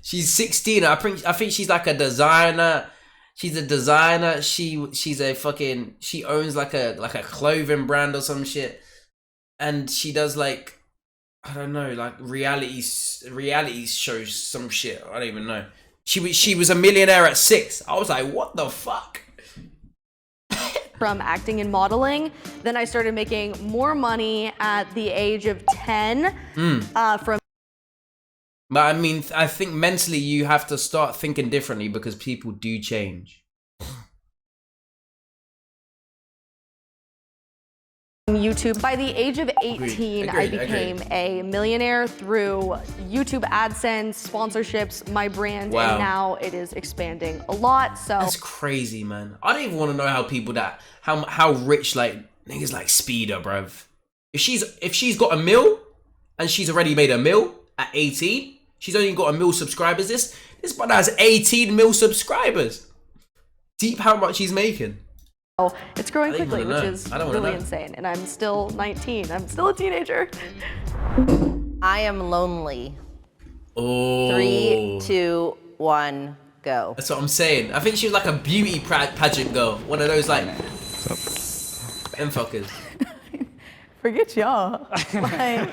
She's 16. I think she's like a designer. She's a designer. She's a fucking, she owns like a clothing brand or some shit. And she does like, I don't know, like reality shows, some shit. I don't even know. She was a millionaire at 6. I was like, what the fuck? From acting and modeling. Then I started making more money at the age of 10 from. But I mean, I think mentally you have to start thinking differently because people do change. YouTube. By the age of 18, I became a millionaire through YouTube AdSense, sponsorships, my brand, and now it is expanding a lot. So that's crazy, man. I don't even want to know how people how rich like niggas like Speeder, bruv. If she's got a mil and she's already made a mil at 18, she's only got a mil subscribers. This brother has 18 mil subscribers. Deep how much he's making. It's growing quickly, which is really insane. And I'm still 19. I'm still a teenager. I am lonely. Oh. 3, 2, 1, go. That's what I'm saying. I think she was like a beauty pageant girl. One of those like, them fuckers. Forget y'all. Like,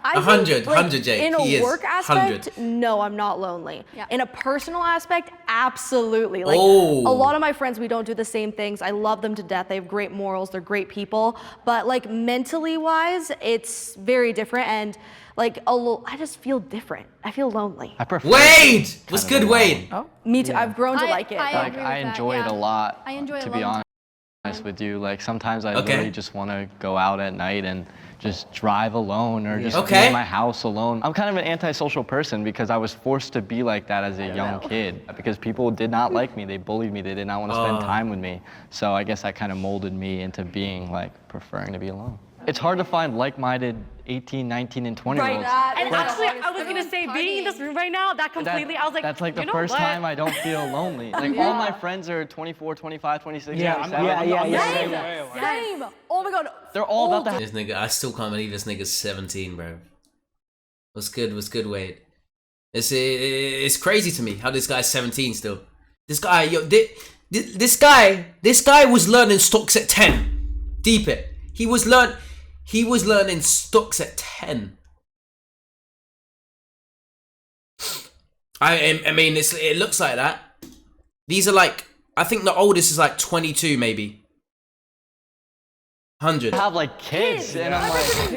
100, Jake. In He a is work aspect, 100. no, I'm not lonely. Yeah. In a personal aspect, absolutely. Like a lot of my friends, we don't do the same things. I love them to death. They have great morals. They're great people. But like mentally wise, it's very different. And like I just feel different. I feel lonely. I prefer Wade! What's good, Wade? Oh, Me too. I've grown to like it. I enjoy it a lot. I enjoy it to a be lot. honest with you. Like sometimes I literally just want to go out at night and just drive alone or just be in my house alone. I'm kind of an antisocial person because I was forced to be like that as a young kid because people did not like me. They bullied me. They did not want to spend time with me. So I guess that kind of molded me into being like preferring to be alone. It's hard to find like-minded 18, 19, and 20-year-olds. And actually, I was gonna say, being in this room right now, that completely, I was like, that's like the first time I don't feel lonely. Like all my friends are 24, 25, 26, Yeah, 27. Same. Oh my God. They're all about to This nigga, I still can't believe this nigga's 17, bro. What's good, Wade? It's crazy to me how this guy's 17 still. This guy, yo, this guy was learning stocks at 10. Deep it. He was learning stocks at 10. I mean, it looks like that. These are like, I think the oldest is like 22 maybe. 100. have like kids, and I'm like,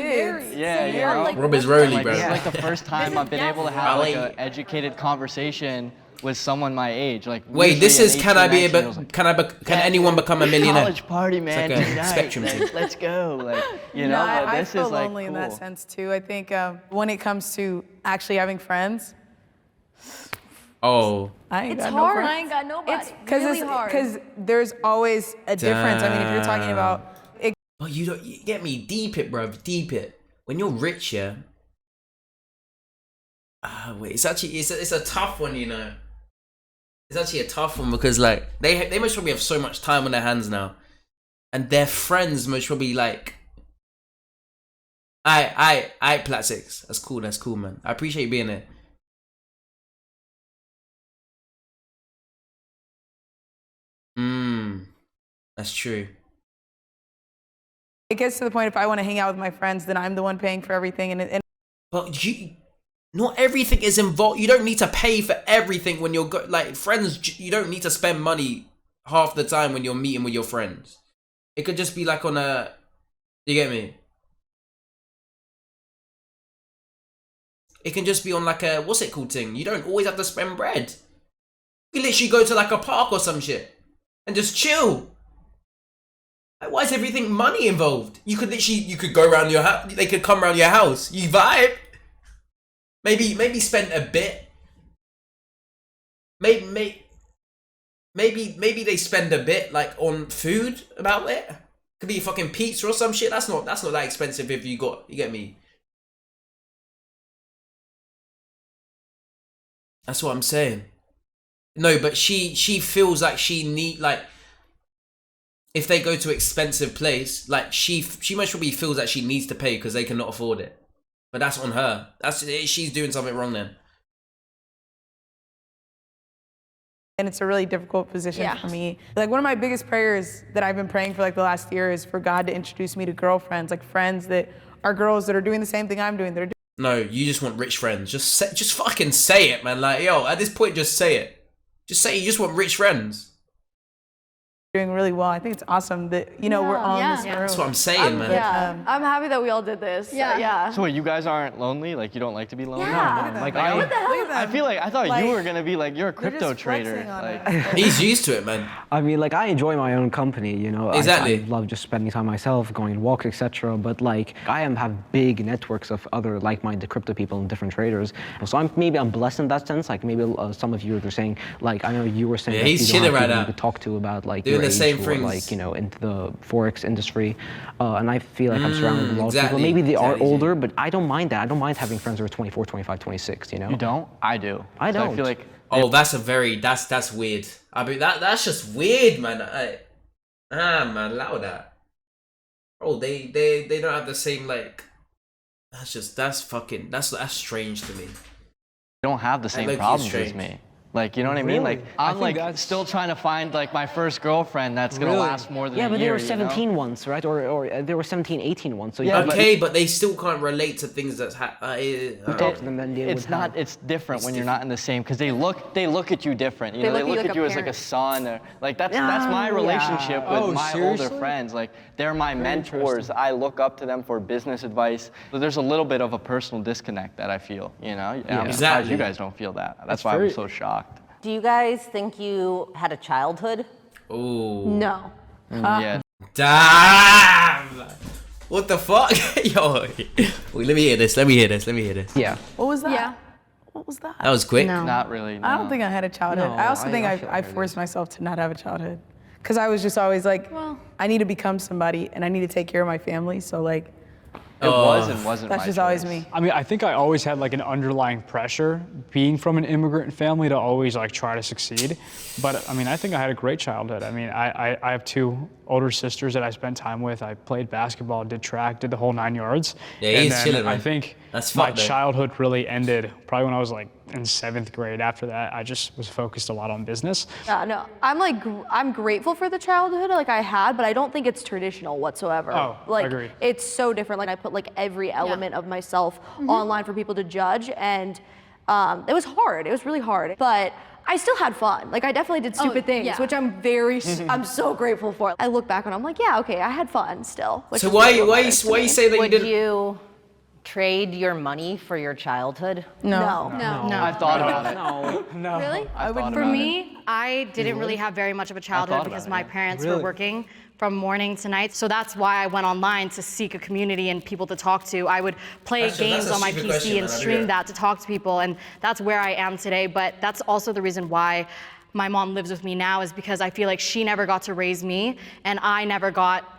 yeah, you know. Rob is Rolly, Like, bro. this is like the first time I've been able to have like an educated conversation with someone my age. Like, Wait, this usually is an 18, 19 can year old's like, can anyone become a millionaire? college party, man, like a tonight. spectrum thing. Like, let's go, like, you know. No, but I this feel is like lonely in cool. that sense too. I think when it comes to actually having friends, Oh, I ain't It's got hard. no friends. I ain't got nobody. It's really hard. because there's always a difference. I mean, if you're talking about it, but you don't you get me deep it, bro. Deep it. When you're rich, yeah. Wait, it's actually it's a tough one, you know. It's actually a tough one because like they most probably have so much time on their hands now, and their friends most probably like. I Plat 6. That's cool, man. I appreciate you being there. That's true. it gets to the point if I want to hang out with my friends, then I'm the one paying for everything, and But not everything is involved. You don't need to pay for everything when you're like friends. You don't need to spend money half the time when you're meeting with your friends. It could just be like on a. You get me? It can just be on like a what's it called thing. You don't always have to spend bread. You literally go to like a park or some shit and just chill. Like, why is everything money involved? You could go around your house. They could come around your house. You vibe. Maybe spend a bit. Maybe they spend a bit like on food about it. Could be fucking pizza or some shit. That's not that expensive if you get me. That's what I'm saying. No, but she feels like she need like if they go to expensive place, like she most probably feels that she needs to pay because they cannot afford it. But that's on her. She's doing something wrong then. and it's a really difficult position for me. Like one of my biggest prayers that I've been praying for like the last year is for God to introduce me to girlfriends, like friends that are girls that are doing the same thing I'm doing. No, you just want rich friends. Just fucking say it, man. Like, yo, at this point, just say it. Just say you just want rich friends. Doing really well. I think it's awesome that we're all in this room. That's what I'm saying, man. Yeah, I'm happy that we all did this. Yeah. So wait, you guys aren't lonely? Like you don't like to be lonely? Yeah. Like Look at I feel like I thought you were gonna be like you're a They're crypto just flexing trader. on Like us. He's used to it, man. I mean, like, I enjoy my own company, you know. Exactly. I love just spending time myself, going on walks, etc. But, like, I have big networks of other like-minded crypto people and different traders. So I'm blessed in that sense. Like, maybe some of you are saying, like, I know you were saying that he's you don't chilling have right people now. you could talk to about, like, Doing your the age same or, things. like, into the Forex industry. And I feel like I'm surrounded with a lot of people. exactly, Maybe they are exactly. older, but I don't mind that. I don't mind having friends who are 24, 25, 26, you know? you don't? I do. I So don't. I feel like Oh, that's weird. I mean, that's just weird, man. Man, allow that. Oh, they don't have the same like. That's strange to me. you don't have the same low-key problems strange. as me. Like, you know what I mean? Like, I'm think like that's- still trying to find like my first girlfriend that's gonna last more than Yeah, a but year. they were you know? 17 once, right? Or they were 17, 18 once. So Yeah, you Okay, but they still can't relate to things that's talk to them, then they It's would not. have- It's different when you're not in the same because they look at you different. You know, look they at you look like at a you as like a parent. son. Or, like that's my relationship with Oh, my seriously? older friends. Like they're my mentors. I look up to them for business advice. So there's a little bit of a personal disconnect that I feel. You know, and I'm surprised Exactly. you guys don't feel that. That's why I'm so shocked. Do you guys think you had a childhood? Oh. No. Yeah. Damn! What the fuck? Yo, wait, let me hear this. Yeah. What was that? Yeah. What was that? That was quick. Not really. No. I don't think I had a childhood. No, I also think I feel I like I forced myself to not have a childhood. Because I was just always like, I need to become somebody and I need to take care of my family. So like, It was and wasn't that's my just choice. always me. I mean, I think I always had like an underlying pressure being from an immigrant family to always like try to succeed. But I mean, I think I had a great childhood. I mean, I have two older sisters that I spent time with. I played basketball, did track, did the whole 9 yards. Yeah, and he's then chilling, I man. think That's my fucked, though. childhood really ended probably when I was like in 7th grade. After that, I just was focused a lot on business. Yeah, no. I'm grateful for the childhood like I had, but I don't think it's traditional whatsoever. Oh, like agreed. it's so different. Like I put like every element of myself online for people to judge, and it was hard. It was really hard. But I still had fun. Like I definitely did stupid things, which I'm I'm so grateful for. I look back and I'm like, yeah, okay, I had fun still. So why you say that you Would didn't? you trade your money for your childhood? No. I thought about it. No. Really? For me, I didn't really have very much of a childhood because my parents were working from morning to night. So that's why I went online to seek a community and people to talk to. I would play games on my PC and stream that to talk to people, and that's where I am today. But that's also the reason why my mom lives with me now, is because I feel like she never got to raise me and I never got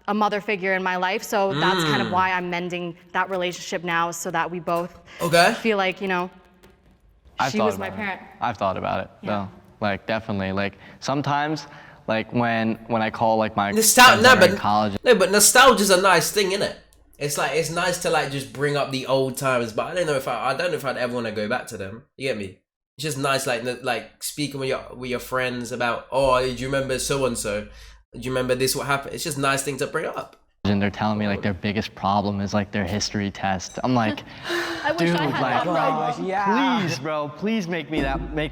a mother figure in my life. So that's kind of why I'm mending that relationship now, so that we both feel like, you know, she was my parent. I've thought about it, though. Like, definitely. Like, sometimes, like, when I call, like, my friends that are in college. No, but nostalgia's a nice thing, innit? It's like, it's nice to, like, just bring up the old times, but I don't know if I'd ever want to go back to them. You get me? It's just nice, like speaking with your friends about, oh, do you remember so-and-so? Do you remember this, what happened? It's just a nice thing to bring up. And they're telling me like their biggest problem is like their history test. I'm like, I wish I had that problem. Please, bro, please make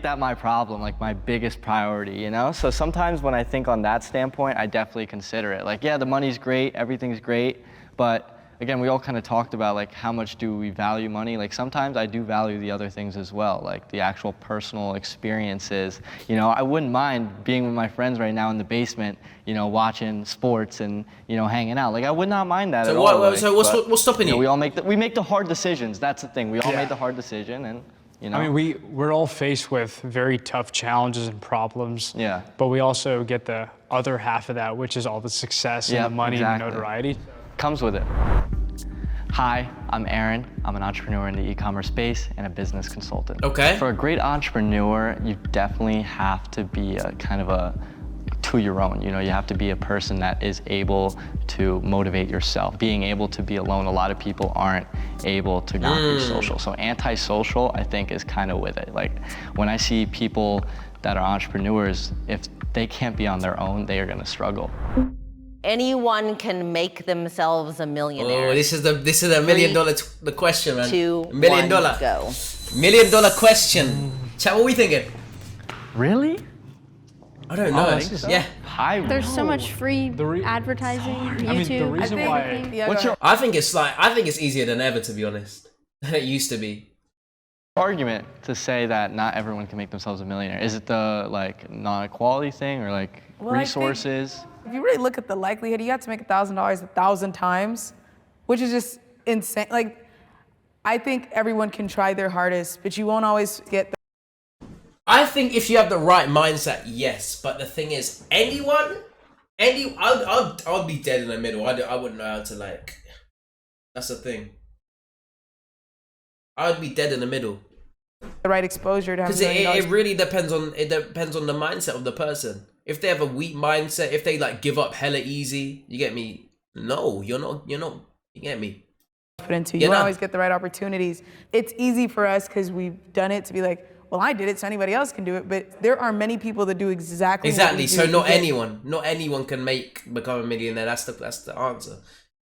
that my problem, like my biggest priority, you know? So sometimes when I think on that standpoint, I definitely consider it. Like, yeah, the money's great, everything's great, but again, we all kind of talked about like how much do we value money. Like sometimes I do value the other things as well, like the actual personal experiences. You know, I wouldn't mind being with my friends right now in the basement, you know, watching sports and, you know, hanging out. Like I would not mind that at all. So what's stopping you? We all make the hard decisions. That's the thing. We all made the hard decision, and you know. I mean, we're all faced with very tough challenges and problems. Yeah. But we also get the other half of that, which is all the success and the money and the notoriety. Comes with it. Hi, I'm Aaron. I'm an entrepreneur in the e-commerce space and a business consultant. Okay. For a great entrepreneur, you definitely have to be a kind of a to your own. You know, you have to be a person that is able to motivate yourself. Being able to be alone, a lot of people aren't able to not be social. So antisocial, I think, is kind of with it. Like when I see people that are entrepreneurs, if they can't be on their own, they are gonna struggle. Anyone can make themselves a millionaire. Oh, this is a $1 million the question, man. $2, $1 million. $1, go. $1 million question. Chat, what are we thinking? Really? I don't know. I think so. Yeah. There's so much free advertising, YouTube. I mean, the reason why. What's your I think it's easier than ever, to be honest, than it used to be. argument to say that not everyone can make themselves a millionaire? Is it the like non-equality thing or like resources? If you really look at the likelihood, you have to make $1,000 1,000 times, which is just insane. Like, I think everyone can try their hardest, but you won't always get I think if you have the right mindset, yes. But the thing is, I'd be dead in the middle. I wouldn't know how to like. That's the thing. I would be dead in the middle. the right exposure to have Because it really depends on the mindset of the person. If they have a weak mindset, if they like give up hella easy, you get me? No, you're not. You get me? put into. You won't always get the right opportunities. It's easy for us because we've done it to be like, well, I did it, so anybody else can do it. But there are many people that do exactly what we do. So not anyone can become a millionaire. That's the answer.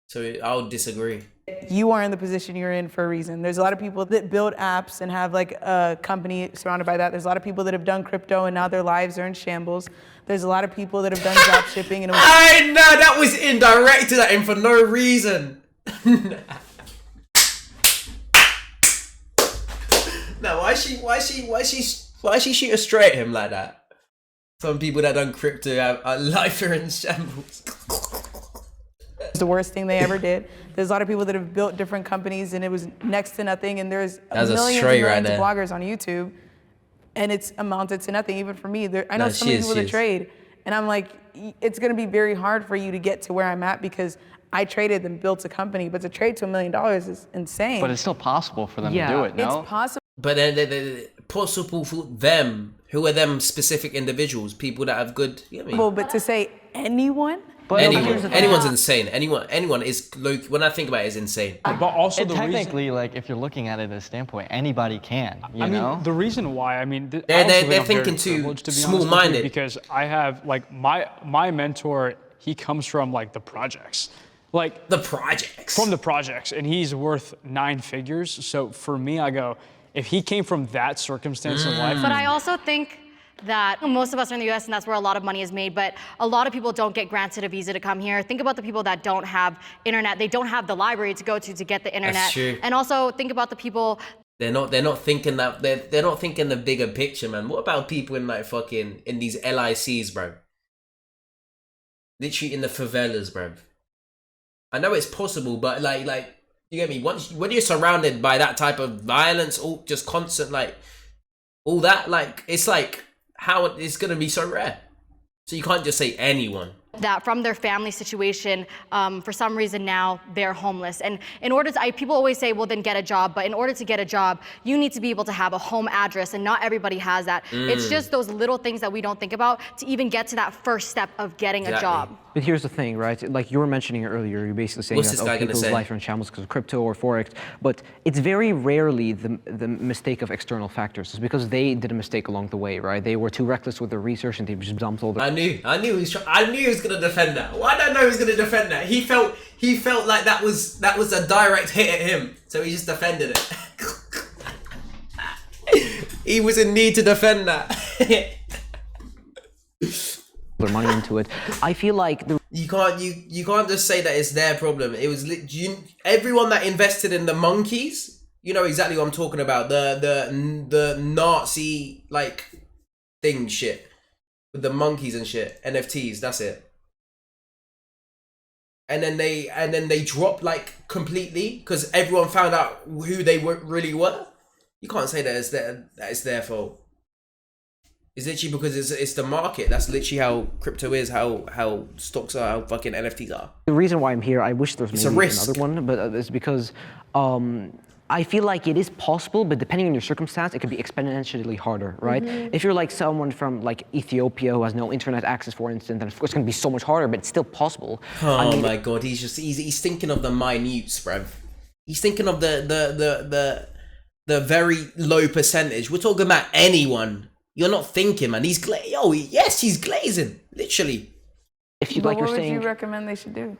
So I would disagree. You are in the position you're in for a reason. There's a lot of people that build apps and have like a company surrounded by that. There's a lot of people that have done crypto and now their lives are in shambles. There's a lot of people that have done drop shipping and I know that was indirect to that and for no reason. No, why she shoot straight at him like that? Some people that done crypto have life are in shambles. It's the worst thing they ever did. There's a lot of people that have built different companies and it was next to nothing, and there's millions and millions of bloggers on YouTube and it's amounted to nothing. Even for me, I know some people that trade and I'm like, it's gonna be very hard for you to get to where I'm at because I traded and built a company, but to trade to $1 million is insane. But it's still possible for them to do it, no? It's possible. But then possible for them. Who are them specific individuals? People that have good. You know what I mean? But to say anyone? Anyone's insane. Anyone is. When I think about it, is insane. But also technically, like if you're looking at it at a standpoint, anybody can. You know? The reason why, they're thinking too small-minded. Because I have like my mentor. He comes from like the projects. Like the projects. From the projects, and he's worth 9 figures. So for me, I go, if he came from that circumstance in life. But I also think that most of us are in the US and that's where a lot of money is made, but a lot of people don't get granted a visa to come here. Think about the people that don't have internet. They don't have the library to go to get the internet. That's true. And also think about the people. They're not thinking that they're not thinking the bigger picture, man. What about people in like fucking in these LICs, bro? Literally in the favelas, bro. I know it's possible, but like you get me? When you're surrounded by that type of violence, all just constant like all that, like it's like how it's gonna be so rare. So you can't just say anyone. That from their family situation, for some reason now they're homeless. And in order to, people always say, well, then get a job. But in order to get a job, you need to be able to have a home address, and not everybody has that. It's just those little things that we don't think about to even get to that first step of getting a job. But here's the thing, right? Like you were mentioning earlier, you're basically saying What's that this guy gonna people's say? life are in shambles because of crypto or forex. But it's very rarely the mistake of external factors. It's because they did a mistake along the way, right? They were too reckless with their research and they just dumped all their. I knew he was gonna defend that. Why did I know he was gonna defend that? He felt like that was a direct hit at him, so he just defended it. He was in need to defend that. their money into it. I feel like you can't just say that it's their problem. It was everyone that invested in the monkeys. You know exactly what I'm talking about. The Nazi like thing shit with the monkeys and shit. NFTs. That's it. And then they dropped like completely because everyone found out who they really were. You can't say that it's their fault. It's literally because it's the market. That's literally how crypto is, how stocks are, how fucking NFTs are. the reason why I'm here, I wish there was maybe risk. another one, but it's because I feel like it is possible, but depending on your circumstance, it could be exponentially harder, right? If you're like someone from like Ethiopia who has no internet access, for instance, then of course it's going to be so much harder, but it's still possible. Oh my god, he's thinking of the minutes, bruv. He's thinking of the very low percentage. We're talking about anyone. You're not thinking, man. He's glazing, literally. If you But like, what you're would saying, you recommend they should do?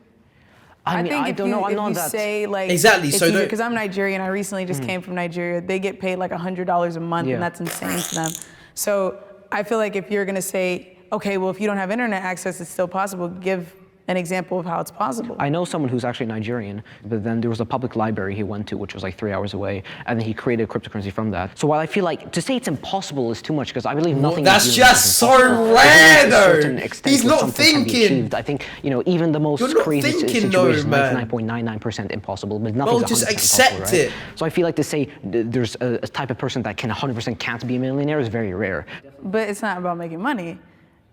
I mean, think I if don't you, know. I'm if not you that. say like Exactly, so because I'm Nigerian. I recently just came from Nigeria. They get paid like $100 a month, Yeah. and that's insane to them. So I feel like if you're gonna say, okay, well, if you don't have internet access, it's still possible. Give an example of how it's possible. I know someone who's actually Nigerian, but then there was a public library he went to, which was like 3 hours away, and then he created cryptocurrency from that. So while I feel like to say it's impossible is too much, because I believe nothing. That's is just so impossible. rare, To a though. certain extent He's where not something can be thinking. achieved. I think even the most You're not crazy thinking, situation, though, man. 99.99% impossible, but nothing's 100% just impossible, accept right? it. So I feel like to say there's a type of person that can 100% can't be a millionaire is very rare. But it's not about making money.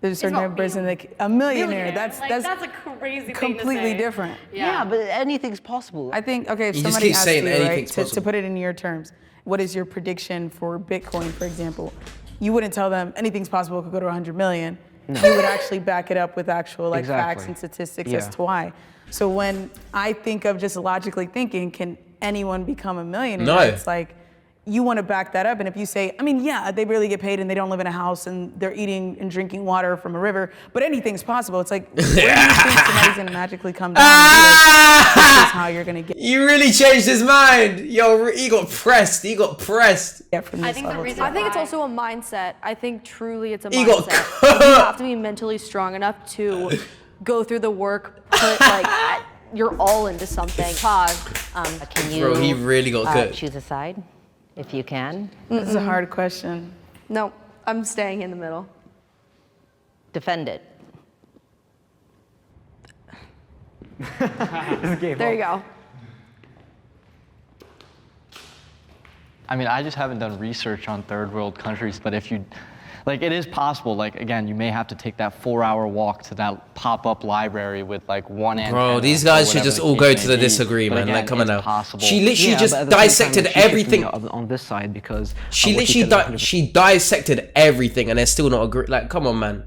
There's a certain type of person that a millionaire. That's a crazy completely different. Yeah, but anything's possible. I think, okay, if You just somebody keep asks saying you, anything's right, to possible. put it in your terms, what is your prediction for Bitcoin, for example? You wouldn't tell them anything's possible, it could go to 100 million. No. You would actually back it up with actual like Exactly. facts and statistics Yeah. as to why. So when I think of just logically thinking, can anyone become a millionaire? No. It's like, you want to back that up, and if you say, I mean, yeah, they barely get paid and they don't live in a house and they're eating and drinking water from a river, but anything's possible. It's like, where do you think somebody's gonna magically come down and be like, this is how you're gonna get You really changed his mind. Yo, he got pressed. from this level? I think it's also a mindset. I think truly it's a He got mindset. You have to be mentally strong enough to go through the work, put like you're all into something. Pause. Can you Bro, he really got cooked. choose a side, if you can? This is a hard question. No, I'm staying in the middle. Defend it. There you go. I mean, I just haven't done research on third world countries, but if you, like, it is possible. Like, again, you may have to take that 4-hour walk to that pop-up library with like one antenna. Bro, these or guys should whatever just the all case go may to the be. disagree, But man. again, Like, come on it's now. possible. She literally Yeah, just but at the same time, dissected she's shifting everything. on this side because She of what literally said, like, she dissected everything, and they're still not agree. Like, come on, man.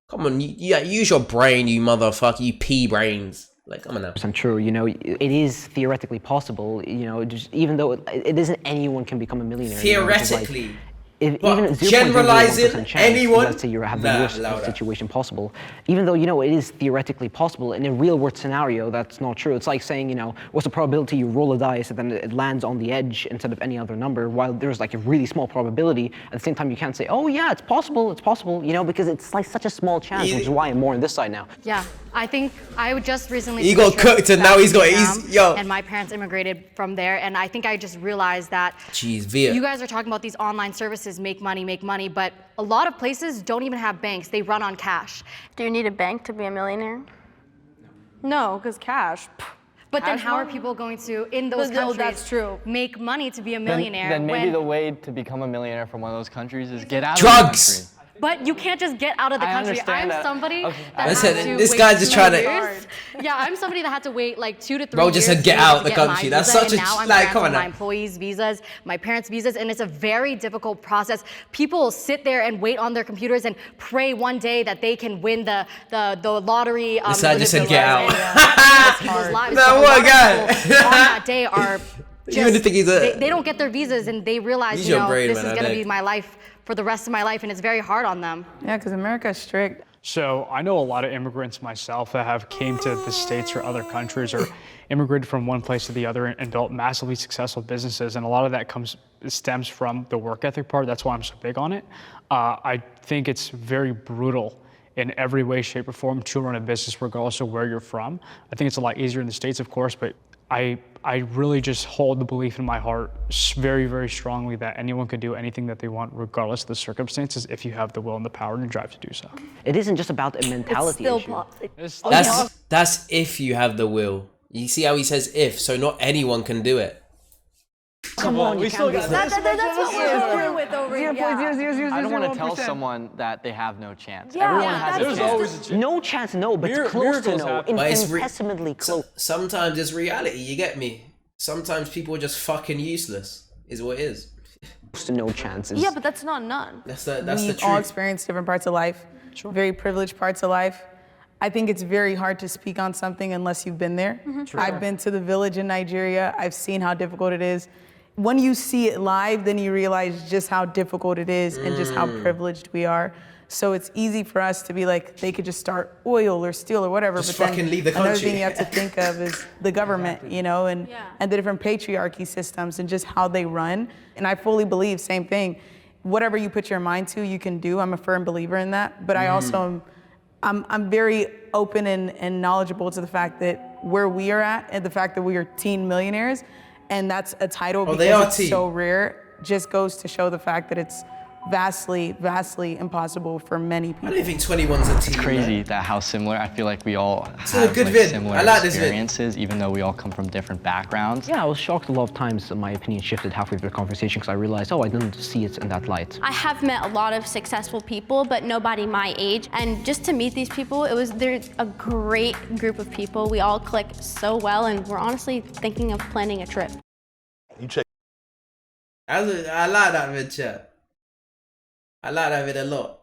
Come on, use your brain, you motherfucker, you pea brains. Like, come on now. 100% true. It is theoretically possible. Just even though it isn't anyone can become a millionaire. It's like- Theoretically. even 0.001% generalizing chance, anyone? let's say you have the Nah, worst allow that. situation possible, even though, you know, it is theoretically possible, in a real world scenario, that's not true. It's like saying, you know, what's the probability you roll a dice and then it lands on the edge instead of any other number, while there's like a really small probability. At the same time, you can't say, oh yeah, it's possible, you know, because it's like such a small chance, which is why I'm more on this side now. Yeah, I think I would just recently. He got cooked and now he's got yo. And my parents immigrated from there, and I think I just realized that. Jeez, Via. You guys are talking about these online services make money, but a lot of places don't even have banks. They run on cash. Do you need a bank to be a millionaire? No, because cash. But then Cash how are money? people going to, in those countries, that's true. make money to be a millionaire? Then maybe when- the way to become a millionaire from one of those countries is get out Drugs. of the country. But you can't just get out of the I country. understand I'm that. somebody Okay. that Listen, had to this wait guy's just 2 trying to- years. Yeah, I'm somebody that had to wait like 2 to 3 Bro years. just said to get be able out to the get my country. That's visa, such and a- now I'm like, come granted on now. my employees' visas, my parents' visas, and it's a very difficult process. People sit there and wait on their computers and pray one day that they can win the lottery. This guy just said visas get out. and people's lives. No, But a what lot of guy? people on that day are You really think he's a- they don't get their visas and they realize, Use you your know, brain, this man, is I gonna beg. be my life for the rest of my life, and it's very hard on them. Yeah, because America's strict. So I know a lot of immigrants myself that have came to the States or other countries or immigrated from one place to the other and built massively successful businesses. And a lot of that stems from the work ethic part. That's why I'm so big on it. I think it's very brutal in every way, shape, or form to run a business regardless of where you're from. I think it's a lot easier in the States, of course, but I really just hold the belief in my heart very, very strongly that anyone can do anything that they want regardless of the circumstances if you have the will and the power and the drive to do so. It isn't just about a mentality issue. That's if you have the will. You see how he says if, so not anyone can do it. Come on, you can't be That's what we're screwing with over here. I don't want to tell someone that they have no chance. Yeah, Everyone yeah, has a that's chance. always a chance. no chance, no, but close to miracles no, happen. But it's infinitesimally close. Sometimes it's reality, you get me? Sometimes people are just fucking useless, is what it is. To no chances. Yeah, but that's not none. That's the We've all truth. experienced different parts of life, very privileged parts of life. I think it's very hard to speak on something unless you've been there. I've been to the village in Nigeria. I've seen how difficult it is. When you see it live, then you realize just how difficult it is and just how privileged we are. So it's easy for us to be like, they could just start oil or steel or whatever. Just but then fucking leave the another country. thing you have to think of is the government, you know, and the different patriarchy systems and just how they run. And I fully believe, same thing, whatever you put your mind to, you can do. I'm a firm believer in that. But I also I'm very open and knowledgeable to the fact that where we are at and the fact that we are teen millionaires, and that's a title they are because it's teen. so rare, just goes to show the fact that it's vastly, vastly impossible for many I people. don't think 21's a team. It's crazy that how similar. I feel like we all a have good like, vid. similar I like this vid. experiences, even though we all come from different backgrounds. Yeah, I was shocked a lot of times my opinion shifted halfway through the conversation because I realized, oh, I didn't see it in that light. I have met a lot of successful people, but nobody my age. And just to meet these people, they're a great group of people. We all click so well, and we're honestly thinking of planning a trip. I like that vid, chat. I like that vid a lot.